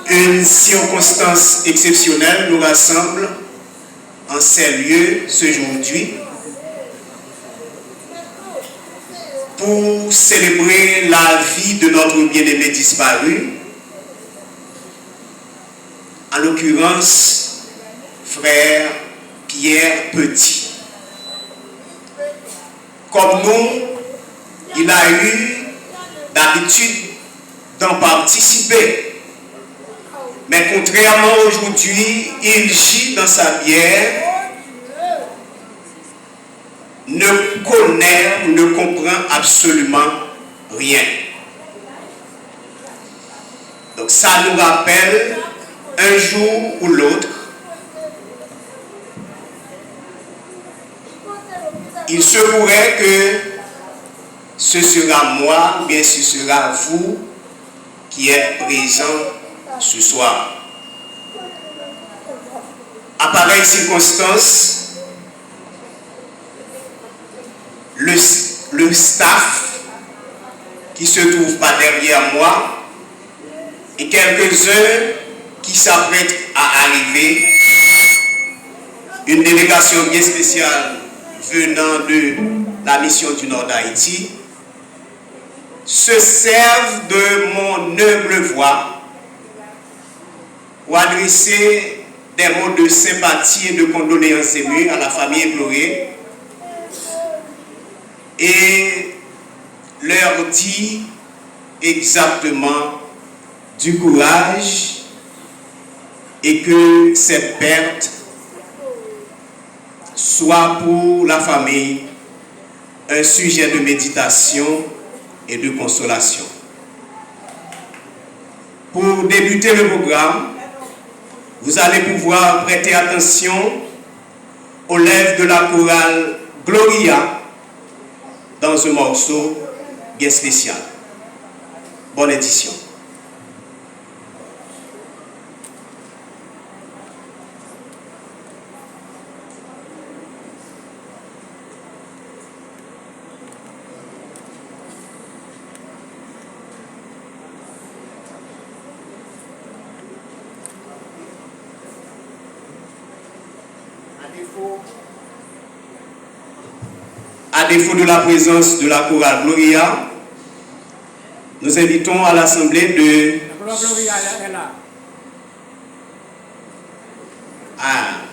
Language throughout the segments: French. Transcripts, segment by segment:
Une circonstance exceptionnelle nous rassemble en ces lieux aujourd'hui pour célébrer la vie de notre bien-aimé disparu, en l'occurrence frère Pierre Petit. Comme nous, il a eu d'habitude d'en participer. Mais contrairement aujourd'hui, il gît dans sa bière, ne connaît ou ne comprend absolument rien. Donc ça nous rappelle un jour ou l'autre, il se pourrait que ce sera moi ou bien ce sera vous qui êtes présents ce soir. À pareille circonstance, le staff qui se trouve pas derrière moi et quelques-uns qui s'apprêtent à arriver, une délégation bien spéciale venant de la mission du Nord d'Haïti, se servent de mon humble voix pour adresser des mots de sympathie et de condoléances émues à la famille éplorée et leur dit exactement du courage et que cette perte soit pour la famille un sujet de méditation et de consolation. Pour débuter le programme, vous allez pouvoir prêter attention aux lèvres de la chorale Gloria dans un morceau bien spécial. Bonne édition. À défaut de la présence de la chorale Gloria, nous invitons à l'assemblée de... Ah.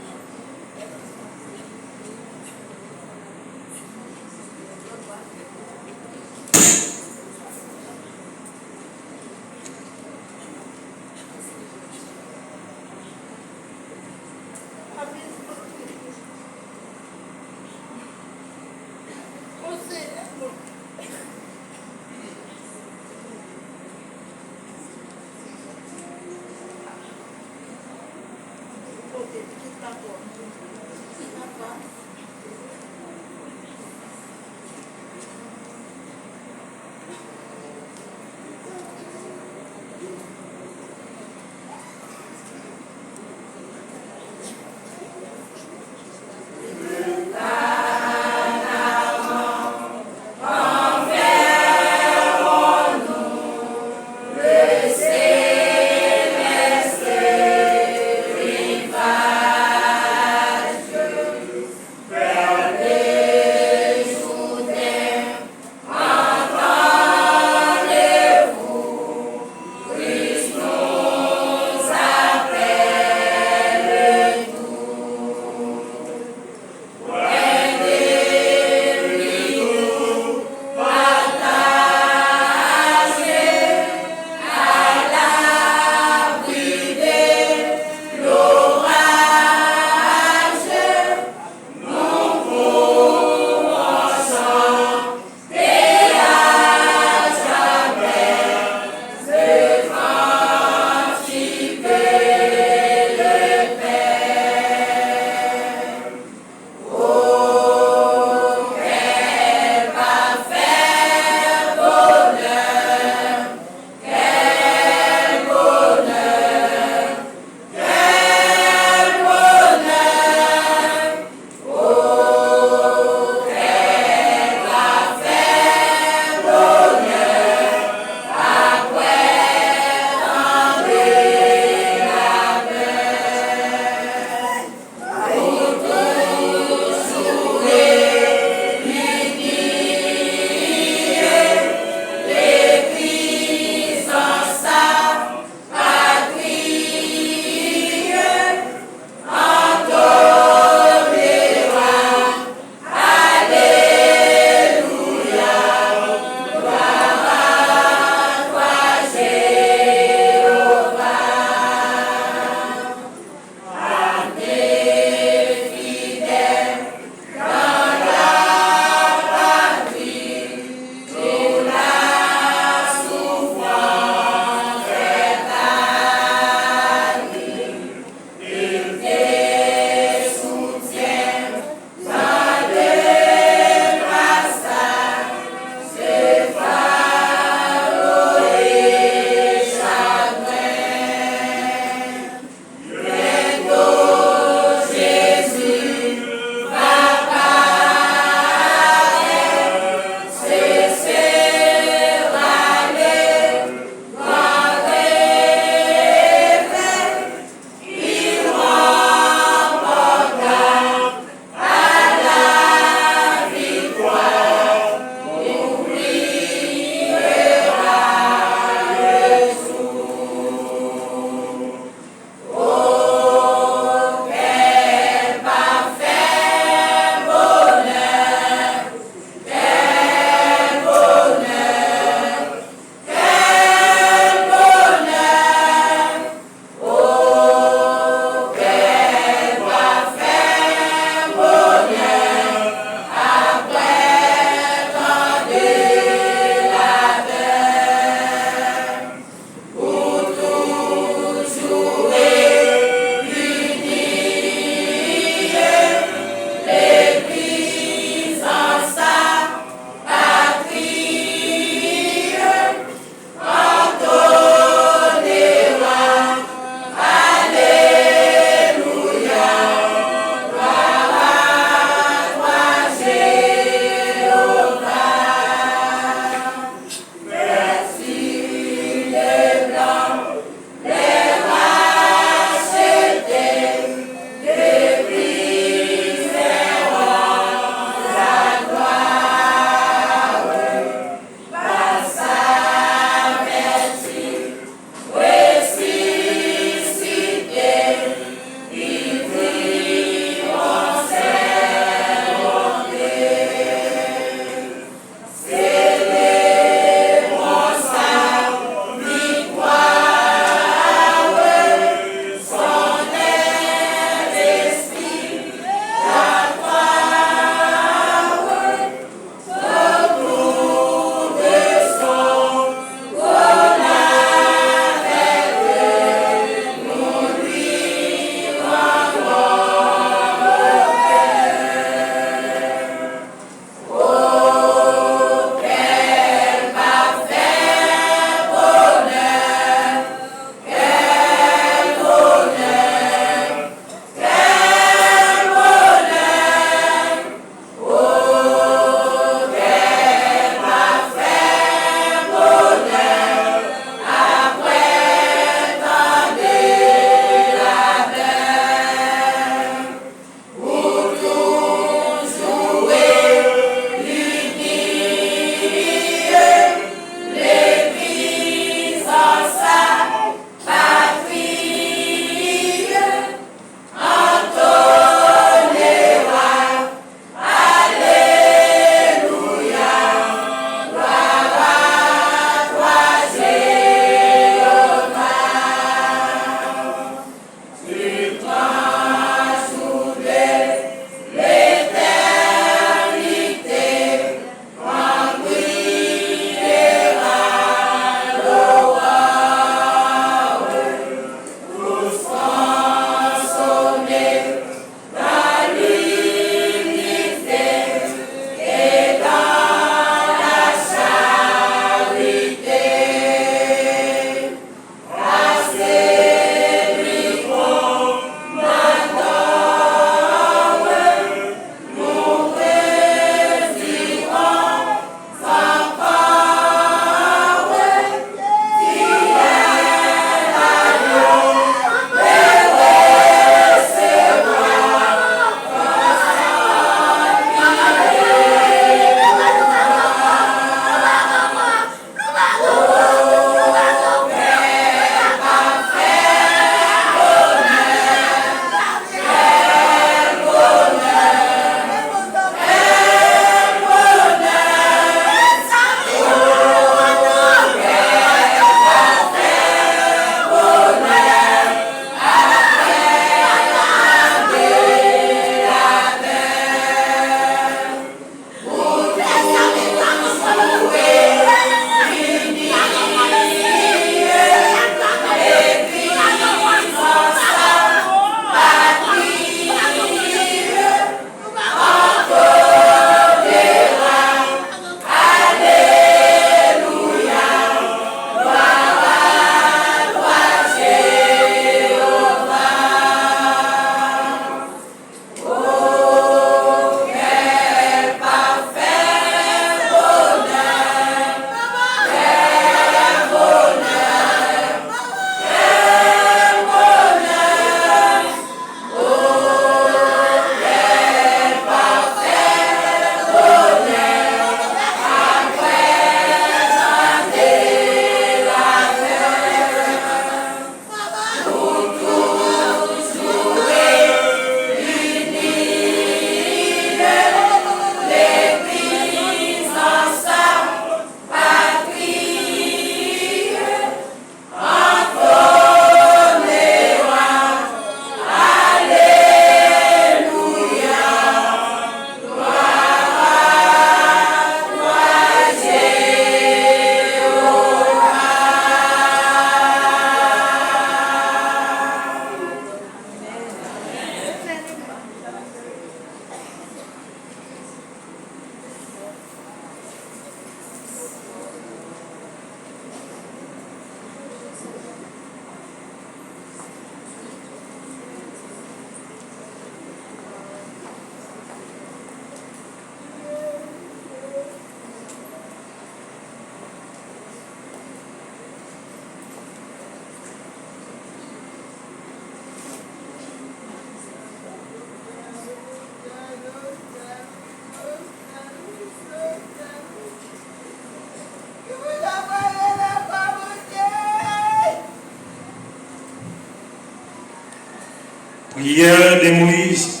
prière de Moïse,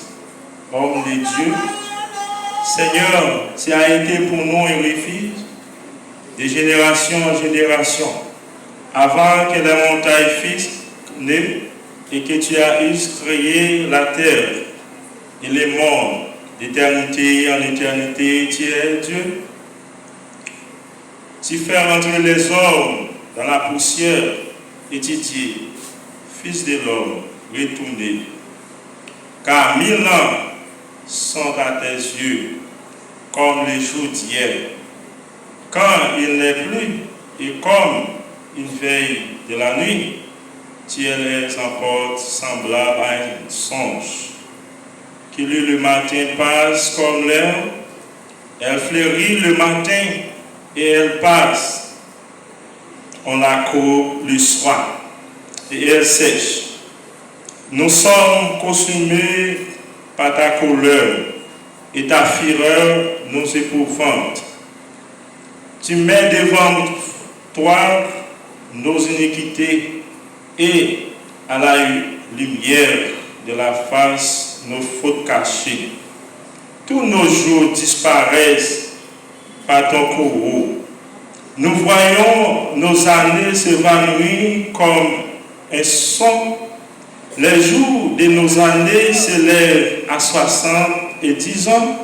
homme de Dieu. Seigneur, tu as été pour nous un refuge de génération en génération, avant que la montagne fût née et que tu as créé la terre et les mondes, d'éternité en éternité, tu es Dieu. Tu fais rentrer les hommes dans la poussière et tu dis, Fils de l'homme, retournez. Car 1000 ans sont à tes yeux comme les jours d'hier, quand il n'est plus, et comme une veille de la nuit, tu les emportes semblable à un songe. Qu'il le matin passe comme l'herbe, elle fleurit le matin et elle passe. On la coupe le soir et elle sèche. Nous sommes consumés par ta colère et ta fureur nous épouvante. Tu mets devant toi nos iniquités et à la lumière de la face nos fautes cachées. Tous nos jours disparaissent par ton courroux. Nous voyons nos années s'évanouir comme un son. Les jours de nos années s'élèvent à 70 ans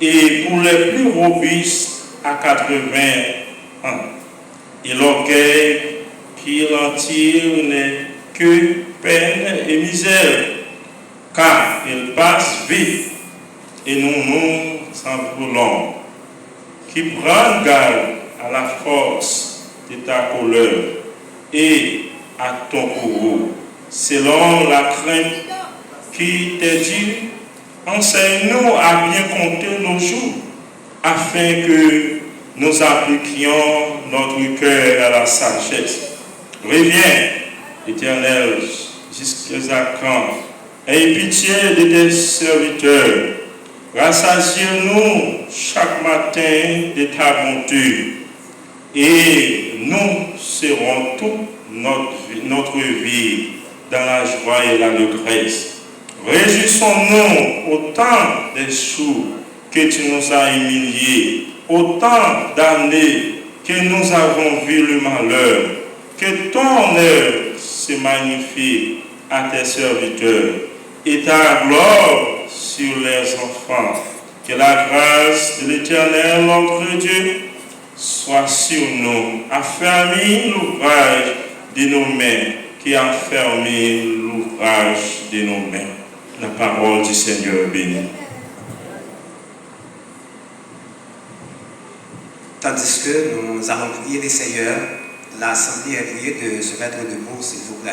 et pour les plus robustes à 80 ans. Et l'orgueil qui en tire n'est que peine et misère, car il passe vite et nous en voulons. Qui prend garde à la force de ta colère et à ton courroux, selon la crainte qui t'est dit, enseigne-nous à bien compter nos jours, afin que nous appliquions notre cœur à la sagesse. Reviens, Éternel, jusqu'à quand? Aie pitié de tes serviteurs. Rassasie-nous chaque matin de ta bonté, et nous serons toute notre vie dans la joie et l'allégresse. Réjouissons-nous autant des jours que tu nous as humiliés, autant d'années que nous avons vu le malheur. Que ton œuvre se magnifie à tes serviteurs et ta gloire sur les enfants. Que la grâce de l'Éternel, notre Dieu, soit sur nous. Affermis l'ouvrage de nos mains, qui a fermé l'ouvrage de nos mains. La parole du Seigneur béni. Tandis que nous allons prier les Seigneurs, l'Assemblée est priée de se mettre debout, s'il vous plaît.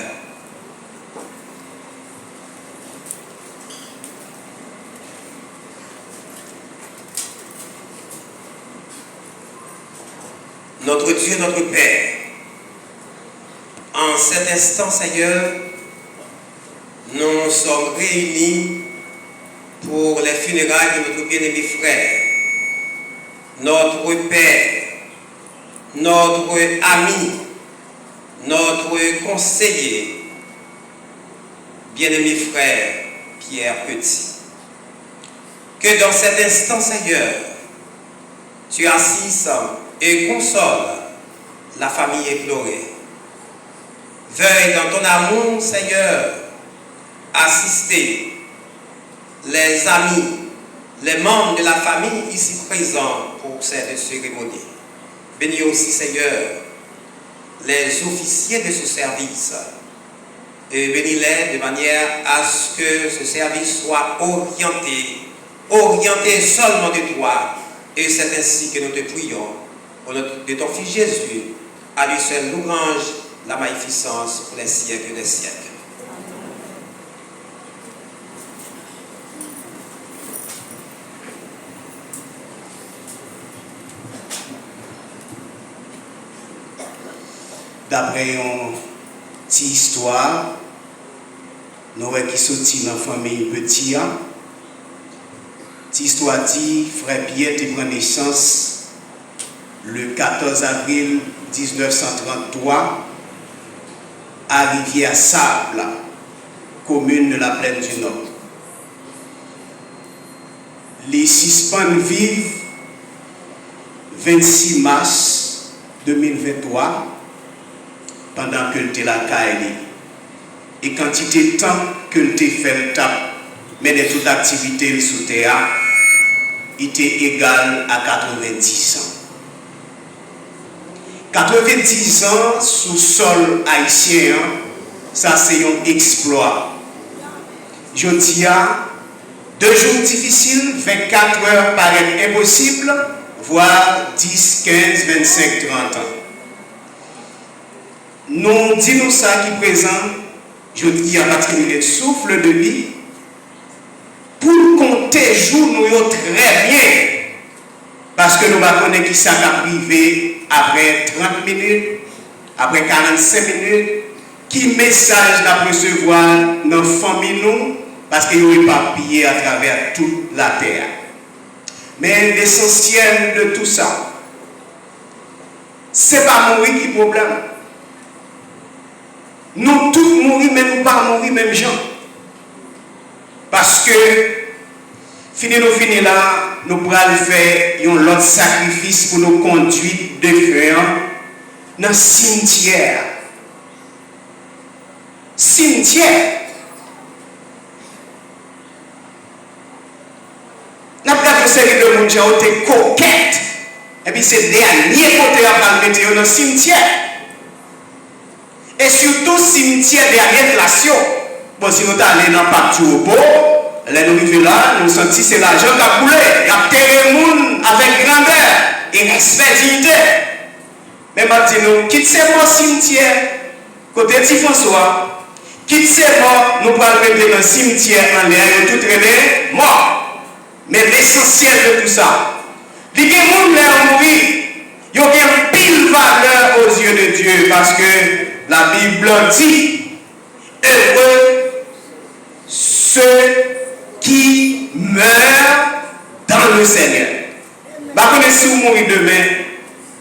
Notre Dieu, notre Père, en cet instant, Seigneur, nous sommes réunis pour les funérailles de notre bien-aimé frère, notre Père, notre ami, notre conseiller, bien-aimé frère Pierre Petit. Que dans cet instant, Seigneur, tu assises et console la famille éplorée. Veuille dans ton amour, Seigneur, assister les amis, les membres de la famille ici présents pour cette cérémonie. Bénis aussi, Seigneur, les officiers de ce service et bénis-les de manière à ce que ce service soit orienté seulement de toi, et c'est ainsi que nous te prions au nom de ton Fils Jésus, à lui seul louange, la magnificence pour les siècles des siècles. D'après une petite histoire, nous qui sorti dans la famille petit, cette histoire dit frère Pierre prend naissance le 14 avril 1933 à Rivière Sable, commune de la Plaine du Nord. Les suspens vivent 26 mars 2023 pendant que le était la Kaili. Et quantité de temps que le était fait le tap, mais de toute activité sous terre, était égal à 90 ans. 90 ans sous sol haïtien, ça c'est un exploit. Je dis à 2 jours difficiles, 24 heures paraît impossible, voire 10, 15, 25, 30 ans. Nous disons ça qui présent, je dis à partir de souffle de vie, pour compter jour nous très bien, parce que nous ne connaissons pas qui ça a privé après 30 minutes, après 45 minutes, qui message la recevoir dans la famille nous, parce qu'il est éparpillé à travers toute la terre. Mais l'essentiel de tout ça, ce n'est pas mourir qui est le problème. Nous tous mourir, mais nous pas mourir même gens. Parce que, fini là, nous pourrons faire un autre sacrifice pour nous conduire de faire dans le cimetière. Cimetière. Nous avons une série de gens qui ont été coquettes. Et puis c'est dernier côté à mettre dans le cimetière. Et surtout, cimetière dernière inflation. Bon, si nous allons dans le parti au beau, là, nous vivons là, nous sentons que c'est l'argent qui a coulé. Il y a terre le monde avec grandeur et respect, dignité. Mais maintenant, quitte ce bon cimetière, côté de François, quitte ce bon, nous pouvons mettre dans le cimetière en l'air, tout traîner, mort. Mais l'essentiel de tout ça, il y a des gens qui ont mourir, il y a une pile valeur aux yeux de Dieu, parce que la Bible dit, heureux ceux qui meurent dans le Seigneur. Bah, si vous mourrez demain,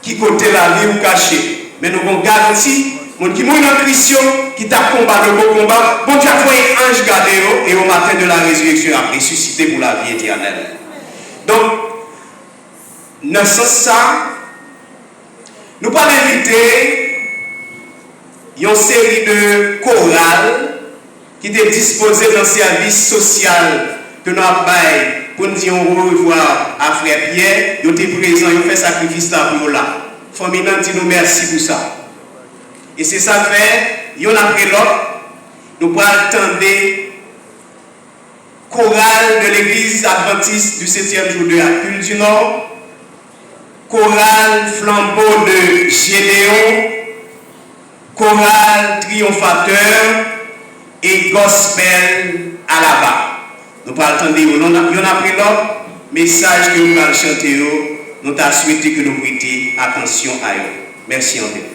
qui côté la vie ou caché, mais nous avons garanti, les gens qui mourent dans Christ, qui t'a combattu le beau combat, bon Dieu a fait un ange gardé et au matin de la résurrection a ressuscité pour la vie éternelle. Donc, dans ce sens, ça, nous allons inviter une série de chorales qui étaient disposées dans le service social que nous avons pour nous dire au revoir à Frère Pierre. Ils étaient présents, ils ont fait sacrifice pour là. Famille dit nous merci pour ça. Et c'est ça fait, il y en a après l'autre, nous pourrons attendre chorale de l'église adventiste du 7e jour de la Cule du Nord, chorale flambeau de Gédéon, chorale triomphateur et gospel à la barre. Nous pourrons attendre, il y en a après l'autre, message que nous allons chanter, nous avons souhaité que nous prêtions attention à eux. Merci en fait.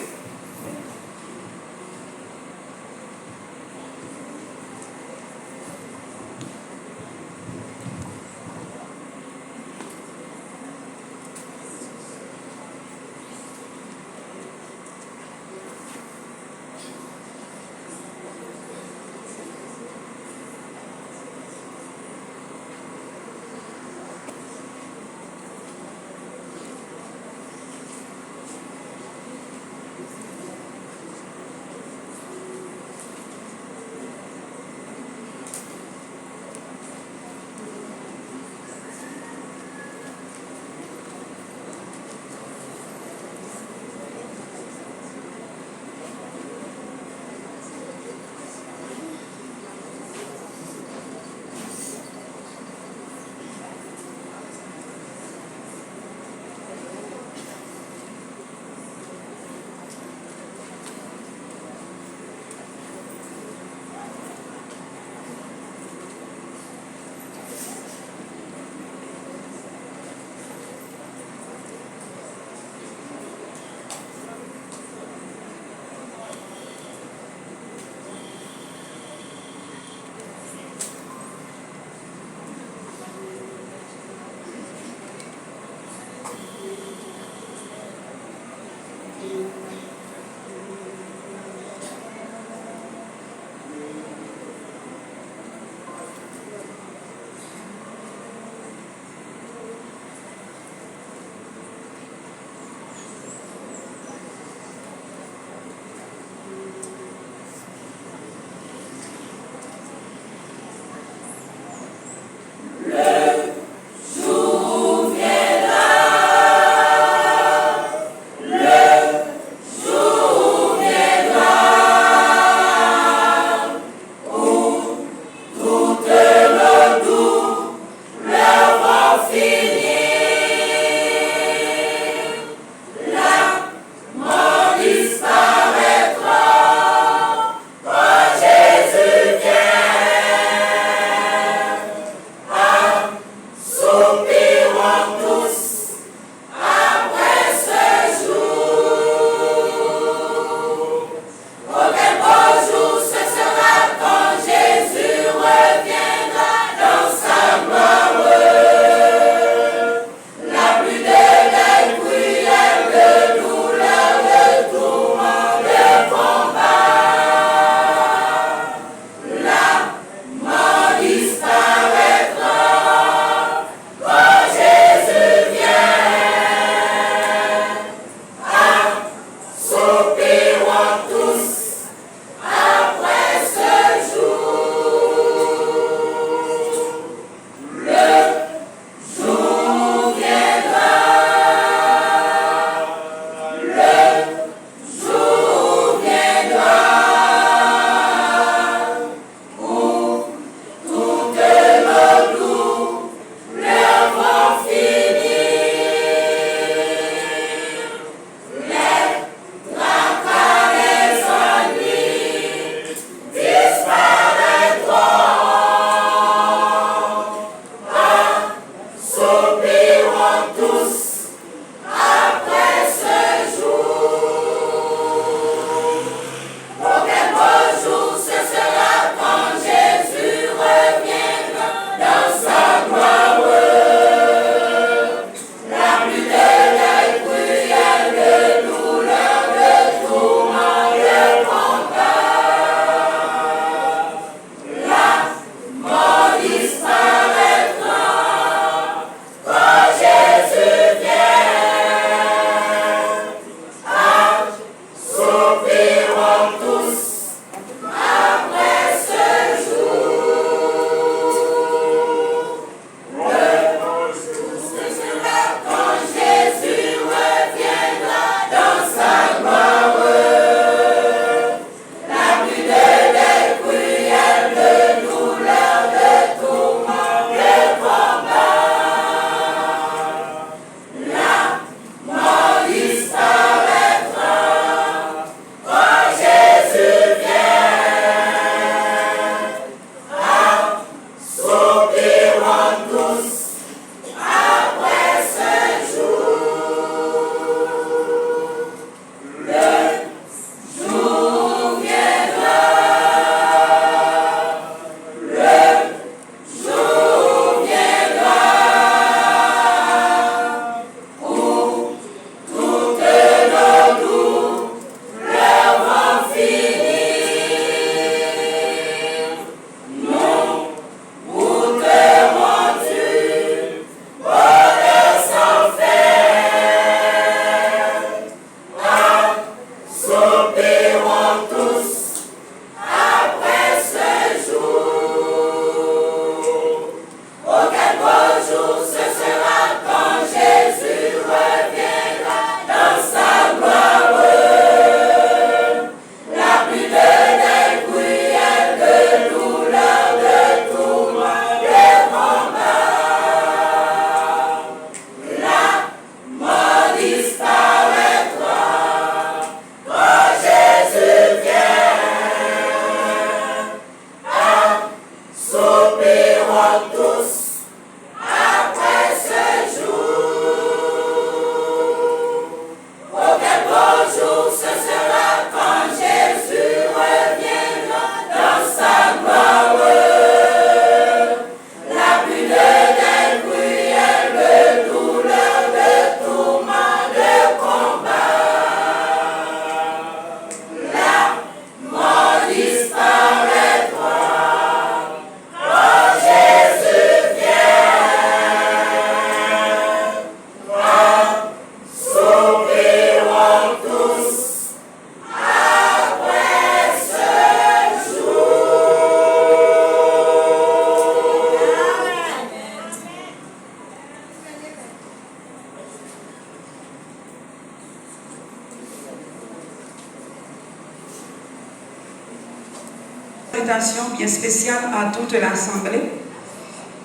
salutation bien spéciale à toute l'Assemblée.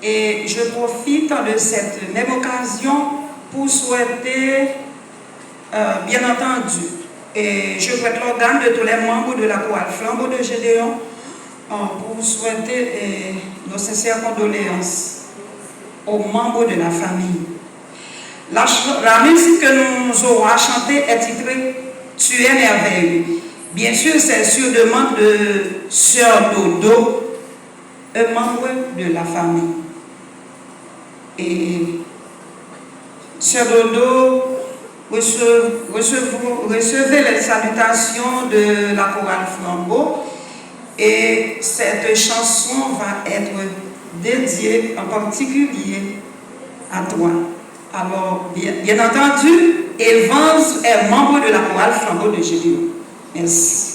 Et je profite de cette même occasion pour souhaiter, bien entendu, et je prête l'organe de tous les membres de la chorale Flambeau de Gédéon pour souhaiter nos sincères condoléances aux membres de la famille. La musique que nous aurons à chanter est titrée « Tu es merveilleux ». Bien sûr, c'est sur demande de Sœur Dodo, un membre de la famille. Et Sœur Dodo, recevez les salutations de la chorale Flambeau et cette chanson va être dédiée en particulier à toi. Alors, bien entendu, Evans est membre de la chorale Flambeau de Gédéon. Merci.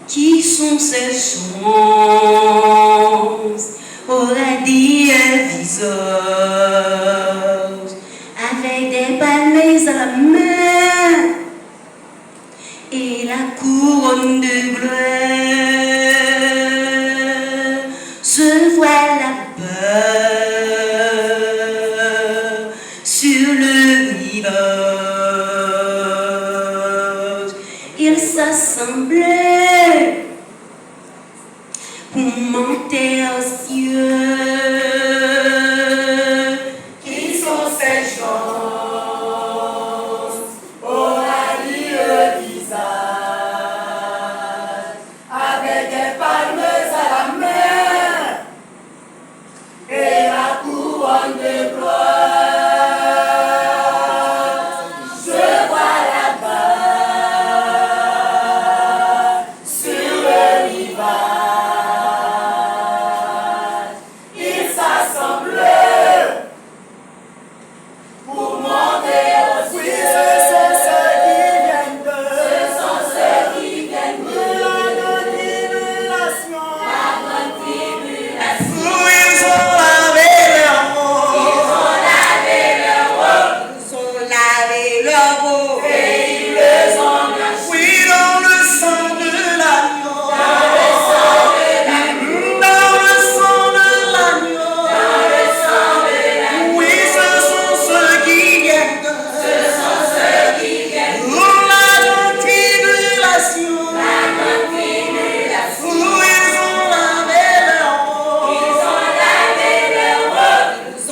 Qui sont ces gens au radieux visage, avec des palmes à la main et la couronne de gloire, se voit là-bas sur le village. Ils s'assemblaient pour monter aux cieux. Qui sont ces gens au radieux visage, avec des palmes à la main et la couronne de gloire? Je vois là-bas sur le rivage. Ils s'assemblent pour monter aux cieux. Ce sont ceux qui viennent de la grande tribulation. Où ils ont lavé leur mort. Ils ont lavé leur eau. Et ils les ont blanchis. Oui, dans le sang de l'agneau. Dans le sang de l'agneau. Oui, ce sont ceux qui viennent de la grande tribulation. Où ils ont lavé leur mort. Ils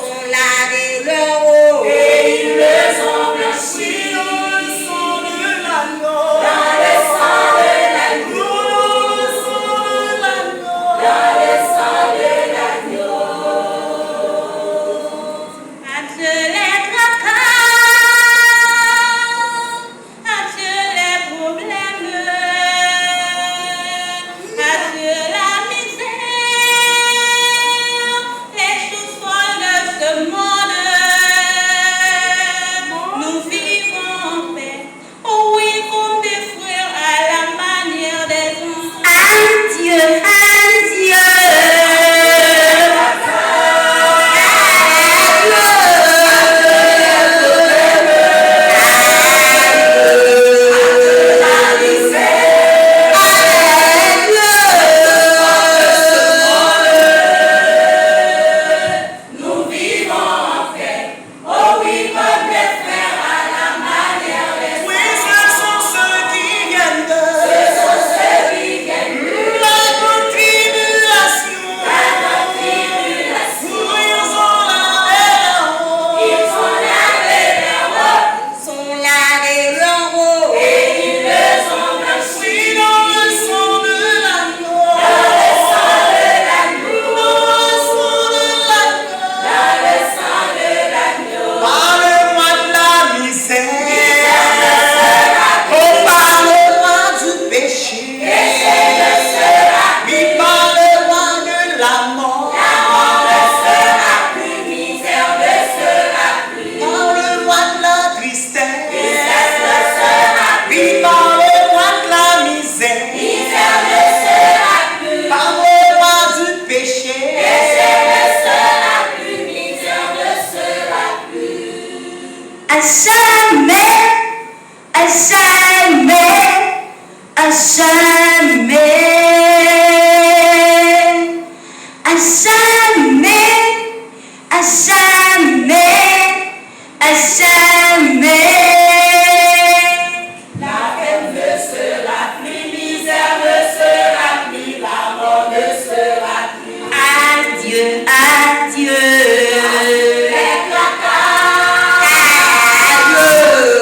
ont lavé leur eau. Et ils les ont blanchis. Dans le sang de l'agneau. Dans le sang de l'agneau. Adieu les tracas, adieu les problèmes, adieu la misère, les choses folles de ce monde. Nous vivons en paix, oh oui, comme des frères à la manière des hommes. Adieu, adieu. Nous vivons en paix. Oh oui, comme des frères à la manière des Oui, ce sont ceux qui viennent de la grande tribulation. Où ils ont lavé leur mort. Ils ont lavé leur robe Ils ont lavé leur eau. et ils les ont blanchis. Oui, dans le sang de l'agneau. Dans le sang de l'agneau. Dans le sang de l'agneau. Parle-moi de la misère. Oh, parle-moi du péché. Oui, parle-moi de la mort. Plus misère ne sera plus. Parle-moi de la tristesse. Oui, parle-moi de la misère. Misère ne sera plus. Parle-moi du péché. Misère ne sera plus. Misère ne sera plus. À jamais, à jamais, à jamais, à jamais, à jamais, à jamais. La peine ne sera plus. Misère ne sera plus. La mort ne sera plus. Adieu, adieu. Les tracas. Adieu.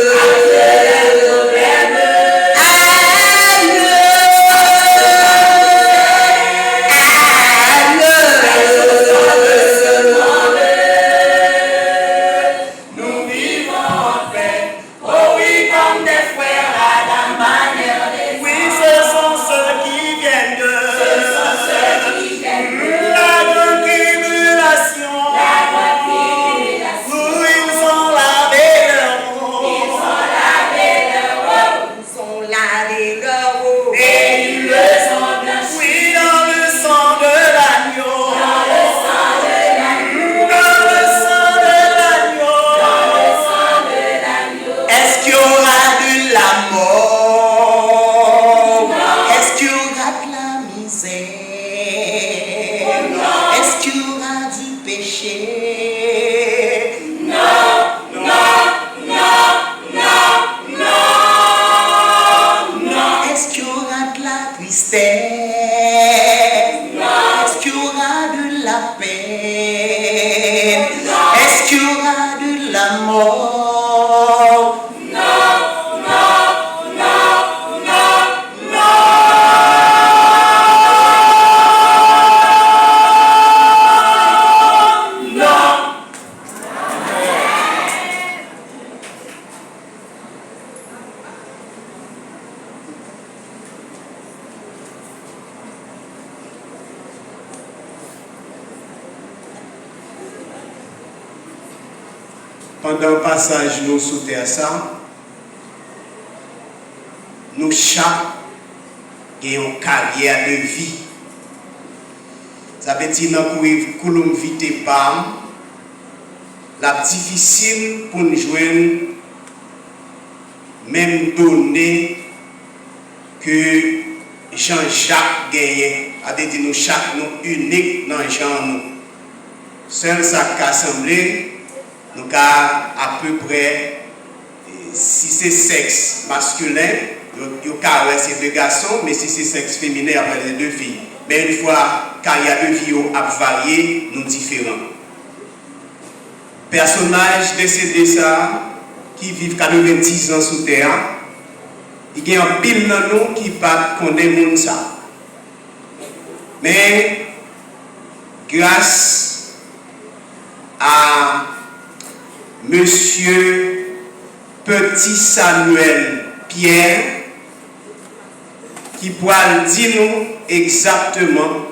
pendant le passage nous sous terre ça, nous chaque avons une carrière de vie. Ça veut dire que nous vite pas, la difficile pour nous joindre même données que Jean-Jacques gagnait. C'est-à-dire nous chaque nous unique dans Jean nous. Seul ça qu'assemblé, nous avons à peu près, si c'est sexe masculin, il y a ces deux garçons, mais si c'est sexe féminin, il y a les deux filles. Mais une fois carrière de vie a varié, nous différents. Personnage décédé ça, qui vivent 90 ans sous terre, il y a un pile dans nous qui pas connaître ça. Mais grâce à Monsieur Petit Samuel Pierre, qui pourra dire nous exactement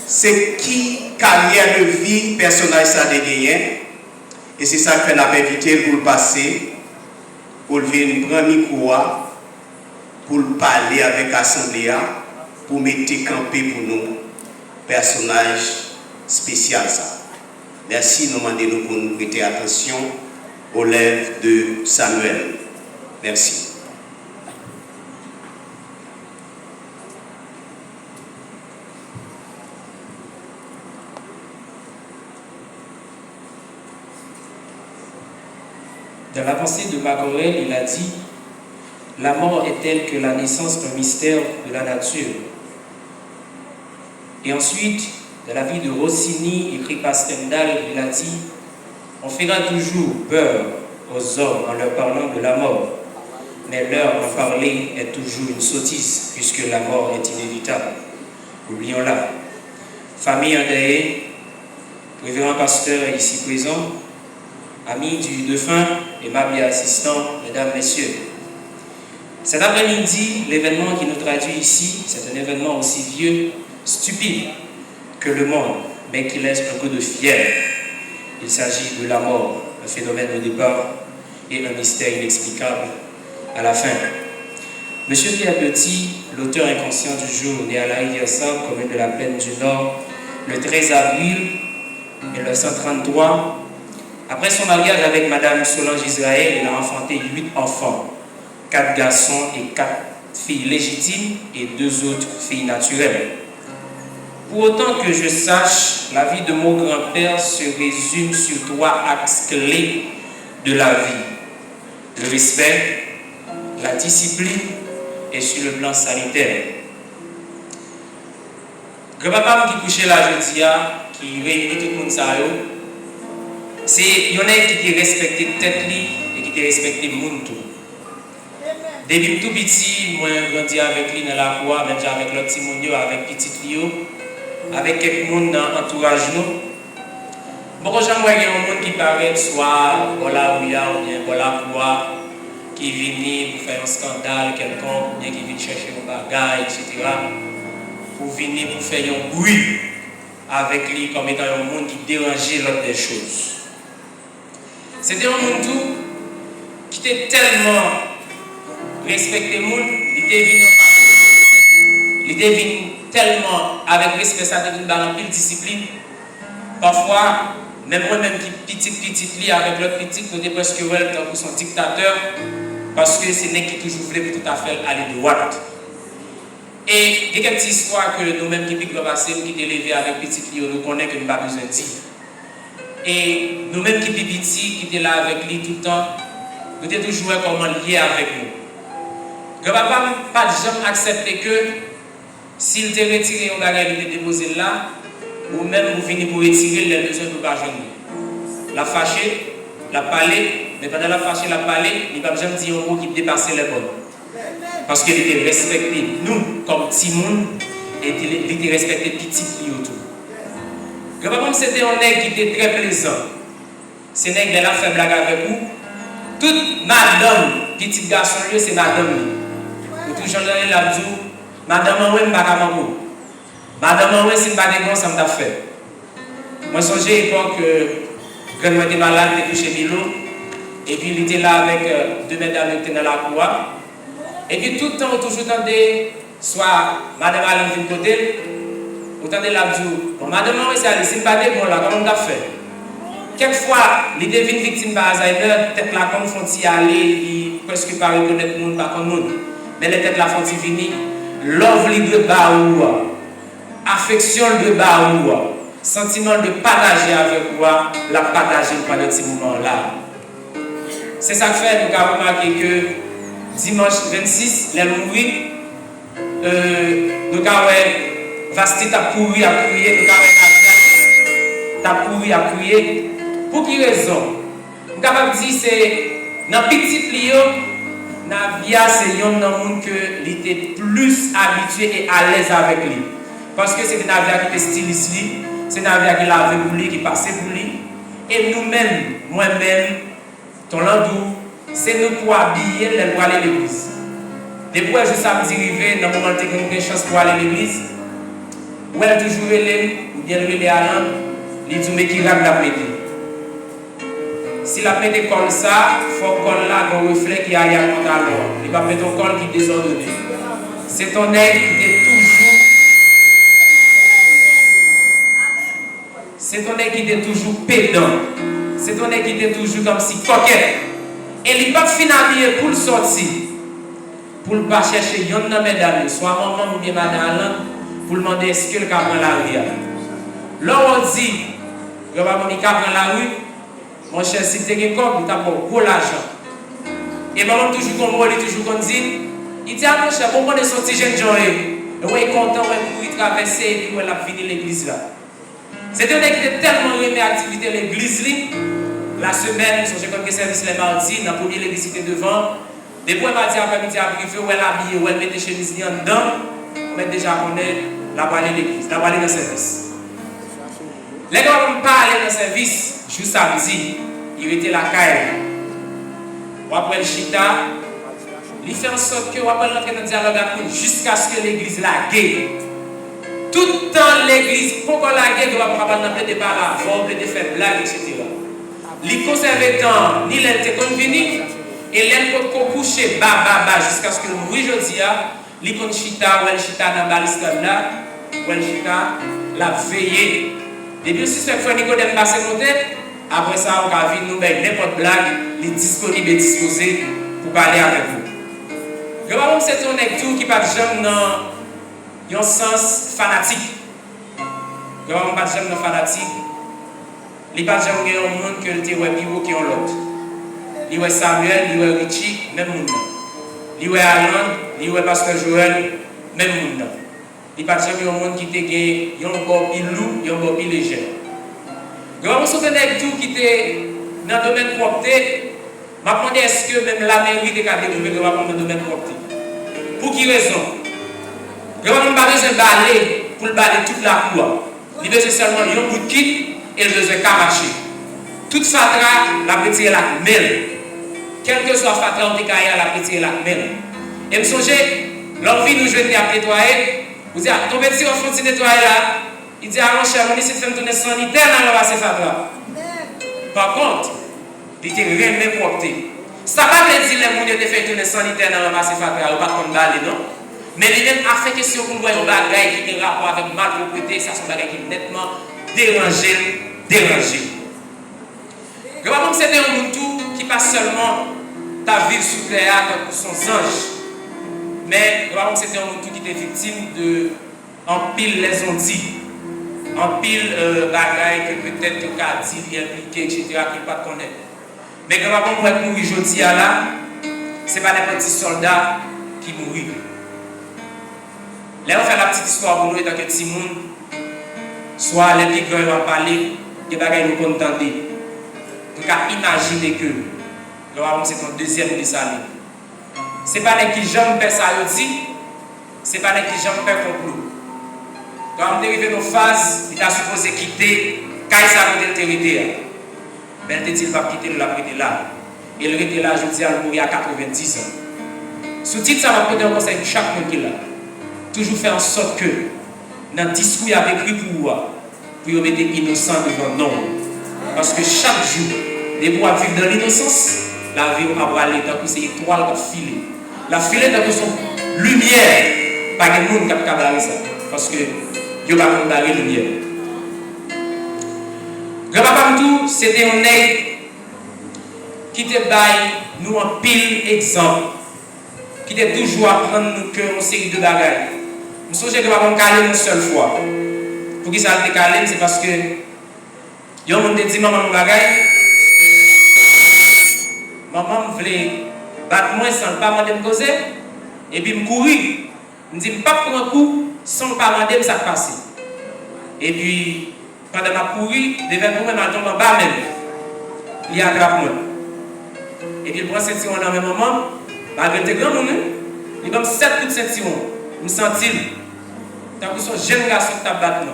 c'est qui carrière de vie personnage ça a gagné. Et c'est ça que nous avons invité pour le passer, pour venir prendre le micro, pour parler avec l'Assemblée, pour mettre campé pour nous, personnage spécial ça. Merci, nous demandons pour nous prêter attention aux lèvres de Samuel. Merci. Dans la pensée de Magorel, il a dit « La mort est telle que la naissance d'un mystère de la nature. » Et ensuite, dans la vie de Rossini, écrit par Stendhal, il a dit « On fera toujours peur aux hommes en leur parlant de la mort, mais leur en parler est toujours une sottise, puisque la mort est inévitable. » Oublions-la. Famille endeuillée, révérend pasteur ici présent, amis du défunt, aimables assistants, mesdames, messieurs. Cet après-midi, l'événement qui nous traduit ici, c'est un événement aussi vieux, stupide que le monde, mais qui laisse un peu de fièvre. Il s'agit de la mort, un phénomène au départ et un mystère inexplicable à la fin. Monsieur Pierre Petit, l'auteur inconscient du jour, né à la Rivière-Sable, commune de la Plaine du Nord, le 13 avril 1933, après son mariage avec Madame Solange Israël, il a enfanté 8 enfants, 4 garçons et 4 filles légitimes et 2 autres filles naturelles. Pour autant que je sache, la vie de mon grand-père se résume sur 3 axes clés de la vie. Le respect, la discipline et sur le plan sanitaire. Grand-papa qui couchait là jeudi, qui réunit tout le monde ça, c'est il y en a qui respecté tête et qui respecté le monde tout. Depuis tout petit, moi j'ai grandi avec lui dans la cour, même avec l'autre petit monde, avec petit Lio, avec quelques monde dans l'entourage nous. Beaucoup de gens voient qu'il y a un monde qui paraît soit voilà ou bien voilà quoi, qui vient pour faire un scandale quelconque, ou bien qui vient chercher un bagage, etc. Pour venir pour faire un bruit avec lui comme étant un monde qui dérangeait l'autre des choses. C'était un monde qui était tellement respecté le monde, il était venu tellement avec respect, ça devient dans pile discipline. Parfois, même moi-même qui petit avec l'autre petit, on est presque pour son dictateur, parce que c'est n'est qui toujours voulait tout à fait aller de droite. Et il y a quelques histoires que nous-mêmes qui piquent le passé, qui étaient élevés avec petit Lio, nous connaissons que nous n'avons pas besoin de dire. Et nous-mêmes qui étaient petits, qui étaient là avec lui tout le temps, nous étions toujours comment lier avec nous. Grand-papa n'a pas jamais accepté que s'il était retiré un bagage, il était déposé là, ou même vous venez pour retirer les besoins de pas jeune. La fâcher, la parler, mais pendant la fâcher, la parler, il ne va jamais dire un mot qui dépassait les bonnes. Parce qu'il était respecté, nous, comme petit monde, et il était respecté petit qui autour. Grand-papa, c'était un nègre qui était très plaisant. Ce nègre là fait blague avec vous. Toute madame, petit garçon, c'est madame. Vous toujours dans la vie, madame, oui, madame, madame, oui, c'est pas des grands, ça m'a fait. Moi, je songeais à l'époque, Quand moi était malade, il était couché Milo. Et puis il était là avec deux mesdames qui étaient dans la cour. Et puis tout le temps, on toujours tendait, soit madame Alain vient de côté, on tendait la dire, bon, madame, c'est allé, c'est pas bon là, comment on a fait? Quelquefois, les devines victimes par Alzheimer, peut-être la comme font y aller, presque pas reconnaître le monde, pas comme nous. Mais les têtes la font y venir, love de baoua, affection de baoua, sentiment de partager avec moi, la partager pendant ces moments-là. C'est ça que fait, nous avons remarqué que dimanche 26, les mourir, nous avons Vasti t'a couru à crier, nous avons t'a couru à crier. Pour quelle raison? Nous avons dit c'est dans petit lio, Navia c'est un homme que il était plus habitué et à l'aise avec lui. Parce que c'est Navia qui était styliste, c'est Navia qui l'avait pour lui, qui passait pour lui. Et nous-mêmes, moi-même, ton landou, c'est nous pour habiller les pour aller à l'église. Depuis que je samedi arrivé, dans le moment où nous avons une chance pour aller à l'église, où elle toujours relève, ou bien relève à l'âme, il dit mais qui rame la pété. Si la pété colle ça, il faut coller là un reflet qui aille à mon alors. Il va mettre un col qui est désordonné. C'est ton aigle qui est toujours. C'est ton aigle qui est toujours pédant. C'est ton aigle qui est toujours comme si coquette. Et il n'est pas fini habillé pour le sortir. Pour ne pas chercher yon nan mesdames, soit maman ou bien madame, pour demander est-ce que le cap prend la rue. Là on dit, je vais mon cap prend la rue, mon cher si tu as un corps, tu as beaucoup l'argent. Et maman toujours comme moi, il toujours comme dit, il dit à mon cher, bon on est sorti jeune gens, et on est content pour y traverser et puis on a fini l'église là. C'était un qui était tellement aimé l'activité de l'église la semaine, j'ai comme service les mardis, dans la première l'église était devant. Depuis le mardi après-midi à privé, où elle habille, où elle met des chemises en dedans, on met déjà connaît la balle de l'église, la balle dans le service. Les gars ne pas aller dans le service, juste samedi, il était la caille. On après le chita, il fait en sorte que on après rentrer dans le dialogue avec nous jusqu'à ce que l'église la guette. Tout le temps l'église, pourquoi la guette, on va pas parler de débat, on va de faire blague, etc. Il conserve tant, ni l'elle était convenu. Et l'aile peut coucher jusqu'à ce que le bruit jeudi a, l'icône chita ou elle chita dans la balistade là, ou elle chita la veillée. Depuis aussi cette fois Nicodème passe monter, après ça on va venir nous mettre n'importe blague, les disponibles et disposés pour parler avec vous. Je vois que c'est un acteur qui pas jamais dans un sens fanatique. Je vois pas jamais dans fanatique. Il pas jamais un monde que le terroir pivot qui ont l'autre. Il y a Samuel, il y a Richie, même monde. Il y a Alan, il y a Pasteur Joël, même monde. Il n'y a pas de monde qui était un bon plus lourd, un bon plus léger. Je vais vous soutenir tout qui était dans le domaine propreté. Je me demande est-ce que même la mairie est capable de développer dans le domaine propreté. Pour qui raison? Je vais vous parler de balai pour le balayer toute la cour. Il veut seulement un bout de kit et il veut caracher. Toute fatra, la petite la mêle. Quel que soit fatra ou décaillé, la petite la mêle. Et me songez, l'envie nous jeter à nettoyer. Vous dites, ton petit enfant qui nettoie là, il dit, ah mon cher, on essaie de faire tourner sanitaire dans le passé fatra. Par contre, il était rien propreté. Ça ne va pas dire que les gens fait tourner sanitaire dans le passé fatra, ou pas comme balai, non? Mais les mêmes a fait question pour voir un bagage qui a rapport avec malpropreté, ça sont des bagages qui nettement dérangé. Je vois que c'était un monde qui pas seulement ta vie sous terre comme son ange, mais je vois que c'était un monde qui était victime de en pile les ondits, en pile bagailles que peut-être tu as dit, impliqué, etc., qu'il ne pas connaître. Mais je vois que pour être mourir aujourd'hui là, ce n'est pas les petits soldats qui mourent. Là, on fait la petite histoire pour nous, étant que petit monde, soit les petits gars vont parler, des bagailles nous contenter. Donc, imaginez que, c'est ton deuxième dessin. Ce n'est pas les qui jamais fait ça, ce n'est pas les qui jamais fait complot. Quand on arrive dans nos phases, il a supposé quitter, quand il s'est de territoire. Mais il ne pas quitter la prêté là. Et le était là, je dis, il mourir à 90 ans. Sous-titre, ça va prêter un conseil de chaque monde qui est là. Toujours faire en sorte que, dans le discours, il y a écrit pour vous, mettre innocent devant non. Parce que chaque jour, les pour vivre dans l'innocence, la vie va aller tant que c'est étoile qui file. La filet tant que son lumière, pas de monde qui a barré ça. Parce que Dieu va nous barrer lumière. Grand-papa tout, c'était un nègre qui te baille nous en pile exemple. Qui te toujours apprendre nous que une série de bagages. Je me souviens que je vais me caler une seule fois. Pour qui ça a été calé, c'est parce que yo monde dit maman bagay. Maman voulait battre moi sans pas demander me causer et puis me courir. Me dit pas prendre un coup sans pas demander ça passer. Et puis pendant ma courir, devant moi m'a tombé en bas même. Il attrape moi. Et puis il prend ceinture dans même moment, malgré grand monde, il donne 7 coups de ceinture. Me sentit tant que son jeune garçon qui t'a battu.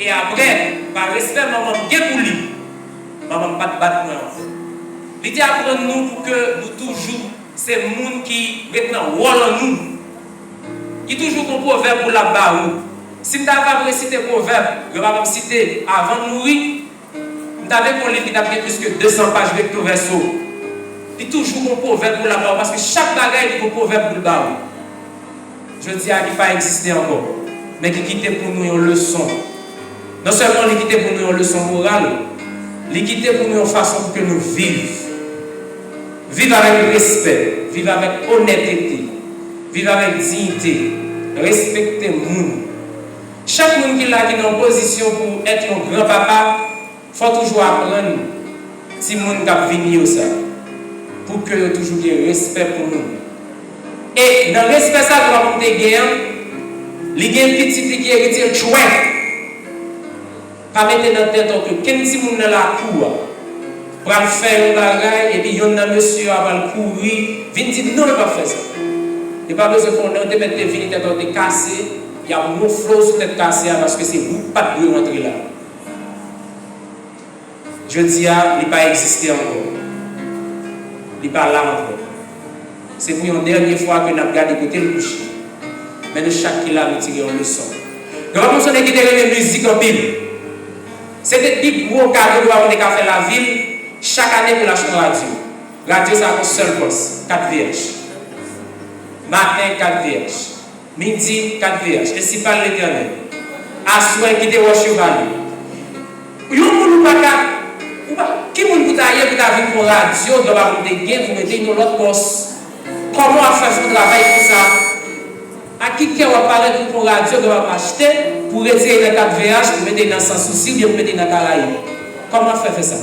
Et après, par respect, maman pour lui. Maman pas de battre moi. L'idée apprendre nous pour que nous toujours, c'est le monde qui maintenant rôle en nous. Qui toujours un proverbe pour la barre. Si je n'avais pas cité proverbe, je vais me citer avant de mourir. Je n'avais pas livre qui a plus que 200 pages recto verso. Il y a toujours un proverbe pour la barre parce que chaque bagaille est un proverbe pour la barre. Je dis à qui pas exister encore, mais qui quitte pour nous une leçon. Non seulement l'équité pour nous une leçon morale, l'équité pour nous une façon pour que nous vivions. Vivre avec respect, vivre avec honnêteté, vivre avec dignité, respecter le monde. Chaque monde qui est là, qui est en position pour être un grand-papa, il faut toujours apprendre si le monde qui vient ça, pour que nous toujours ayons respect pour nous. Et dans le respect, ça, nous avons des guerres, les guerres petites qui héritent chouette. Pas mettre dans la tête que quand si moun dans la cour pour faire un bagage et puis yon nan monsieur va courir, vient dire non, il pas faire ça. Il pas besoin qu'on ait mettre des vignes tête de cassé, il y a mon flot sur tête cassée parce que c'est vous pas de rentrer là. Je dis il pas existé encore. Il pas là encore. C'est pour une dernière fois que nous avons gardé côté le coucher. Mais de chaque qui l'a nous tirer une leçon. Nous avons besoin de quitter la musique en pile. C'est des petits gros cadeaux qu'on a fait la ville chaque année pour l'acheter radio. Radio, ça a un seul poste, 4 vierges. Matin, 4 vierges. Midi, 4 vierges. Et si pas l'éternel. À soin, quitter au cheval. Yon pas qui moun pour tailler pour ta vie pour radio, doit avoir des gains, vous mettez dans l'autre poste. Comment on fait son travail pour ça? À qui va parler pour radio, doit acheter pour retirer les 4 VH, pour mettre dans sans souci, ou bien pour mettre dans la Caraïbe. Comment on fait ça?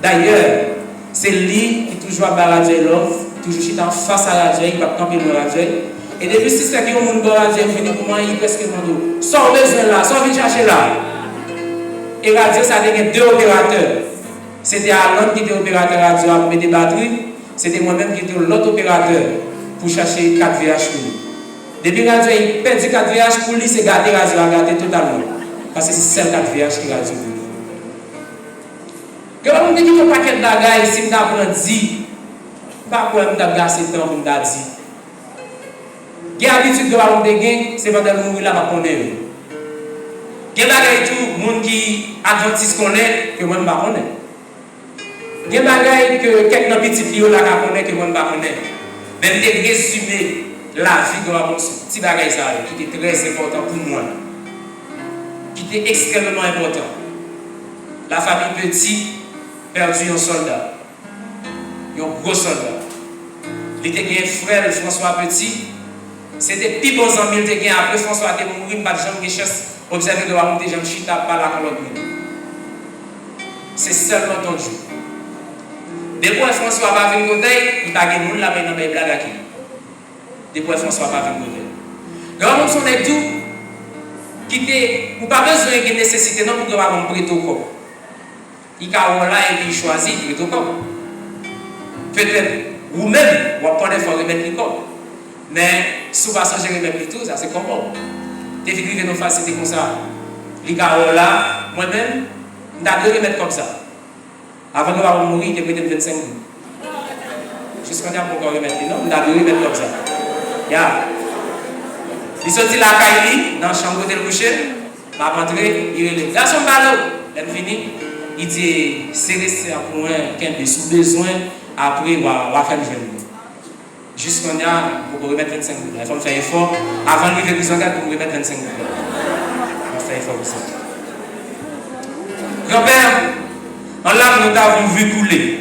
D'ailleurs, c'est lui qui toujours à la radio love, toujours en face à la radio, il va camper dans la radio. Et depuis si c'est qui on monde dans la radio, il pour moi, il presque mon sans besoin là, sans venir chercher là. Et la radio, ça a 2 opérateurs. C'était Alain qui était opérateur radio pour mettre des batteries. C'était moi-même qui étais l'autre opérateur pour chercher 4 VH pour lui. Depuis que radio il perd 4 VH pour lui, c'est garder radio, à garder totalement. Parce que c'est celle 4 VH qui radio pour lui. Quand on dit un paquet de bagages, si on apprend dit, pas quoi on a gâché le temps pour me dire. Il y a l'habitude de avoir des gains, c'est pendant que nous là va connaître. Il y a des tout monde qui adventiste connaît que moi pas connaît. Il y a des bagages que quelques petits filles là connaît que moi pas connaît. Même des résumés la vie de un petit bagage qui était très important pour moi. Qui était extrêmement important. La famille Petit perdu un soldat. Un gros soldat. Il était un frère de François Petit. C'était plus bon amis il était après François était mort, pas de jambe richesse. Observez de la montée jambe chita par la colonne. C'est seulement ton Dieu. Depuis François va venir côté, il t'a gagné monde là dans les blagues aquí. Depuis François va venir côté. Grand monde son est tout qui était ou pas besoin de nécessité non pour avoir un protocole. Il a là et puis choisi le protocole. Peut-être ou même ou après faut remettre l'école. Mais si vous passez à remettre tout ça c'est comment? T'es venu de nos facilités comme ça. Les gars là, moi-même, je dois remettre comme ça. Avant de mourir, il était 25 jours. Jusqu'à temps pour remettre, non, je dois remettre comme ça. Ya. Il sortit la caille dans la chambre de coucher, m'a rentré, il est là son ballon. Elle finit, il dit, c'est resté pour moi, qu'un des sous-besoins, après, on va faire le jeune. Jusqu'à on a, pour remettre 25 000. Il faut faire effort. Avant de arriver à 4 pour remettre 25 000. On va faire effort pour ça. Grand-père, en larmes, nous t'avons vu couler.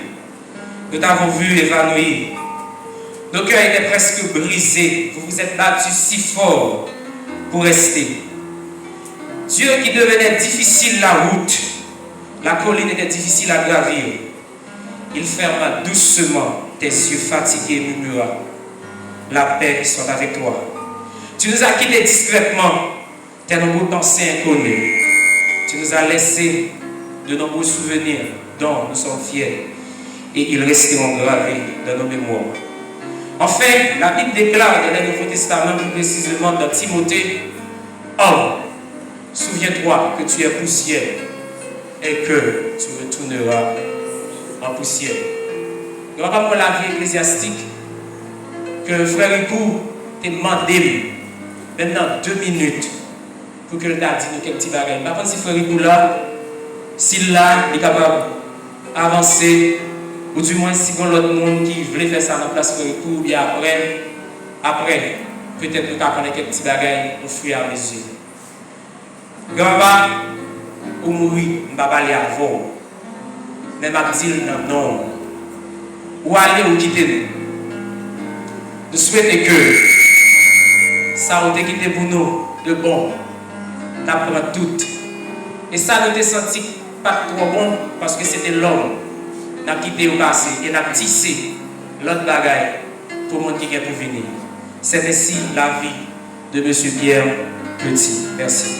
Nous t'avons vu évanouir. Nos cœurs étaient presque brisés. Vous vous êtes battus si fort pour rester. Dieu qui devenait difficile la route. La colline était difficile à gravir. Il ferma doucement tes yeux fatigués et murmura, la paix soit avec toi. Tu nous as quittés discrètement, tes nombreux pensées inconnues. Tu nous as laissé de nombreux souvenirs dont nous sommes fiers et ils resteront gravés dans nos mémoires. Enfin, la Bible déclare dans le Nouveau Testament, plus précisément dans Timothée, homme, souviens-toi que tu es poussière et que tu retourneras en poussière. Nous avons la vie ecclésiastique que frère Rico t'a demandé maintenant 2 minutes pour que le t'a dit nous quelques petits bagages. Je pense que si frère Rico là, s'il là, il est capable d'avancer, ou du moins si on l'autre monde qui voulait faire ça dans la place frère Rico, et après, peut-être nous avons quelques petits bagages au fur et à mesure. Grand-papa, ou mourir, je ne vais pas aller avant. Mais je vais dire non. Ou aller ou quitter nous. Nous souhaitons que ça a été quitté pour nous de bon. Nous apprenons tout. Et ça nous a senti pas trop bon parce que c'était l'homme. Nous avons quitté au passé et nous avons tissé l'autre bagaille pour le monde qui est pour venir. C'est ainsi la vie de M. Pierre Petit. Merci.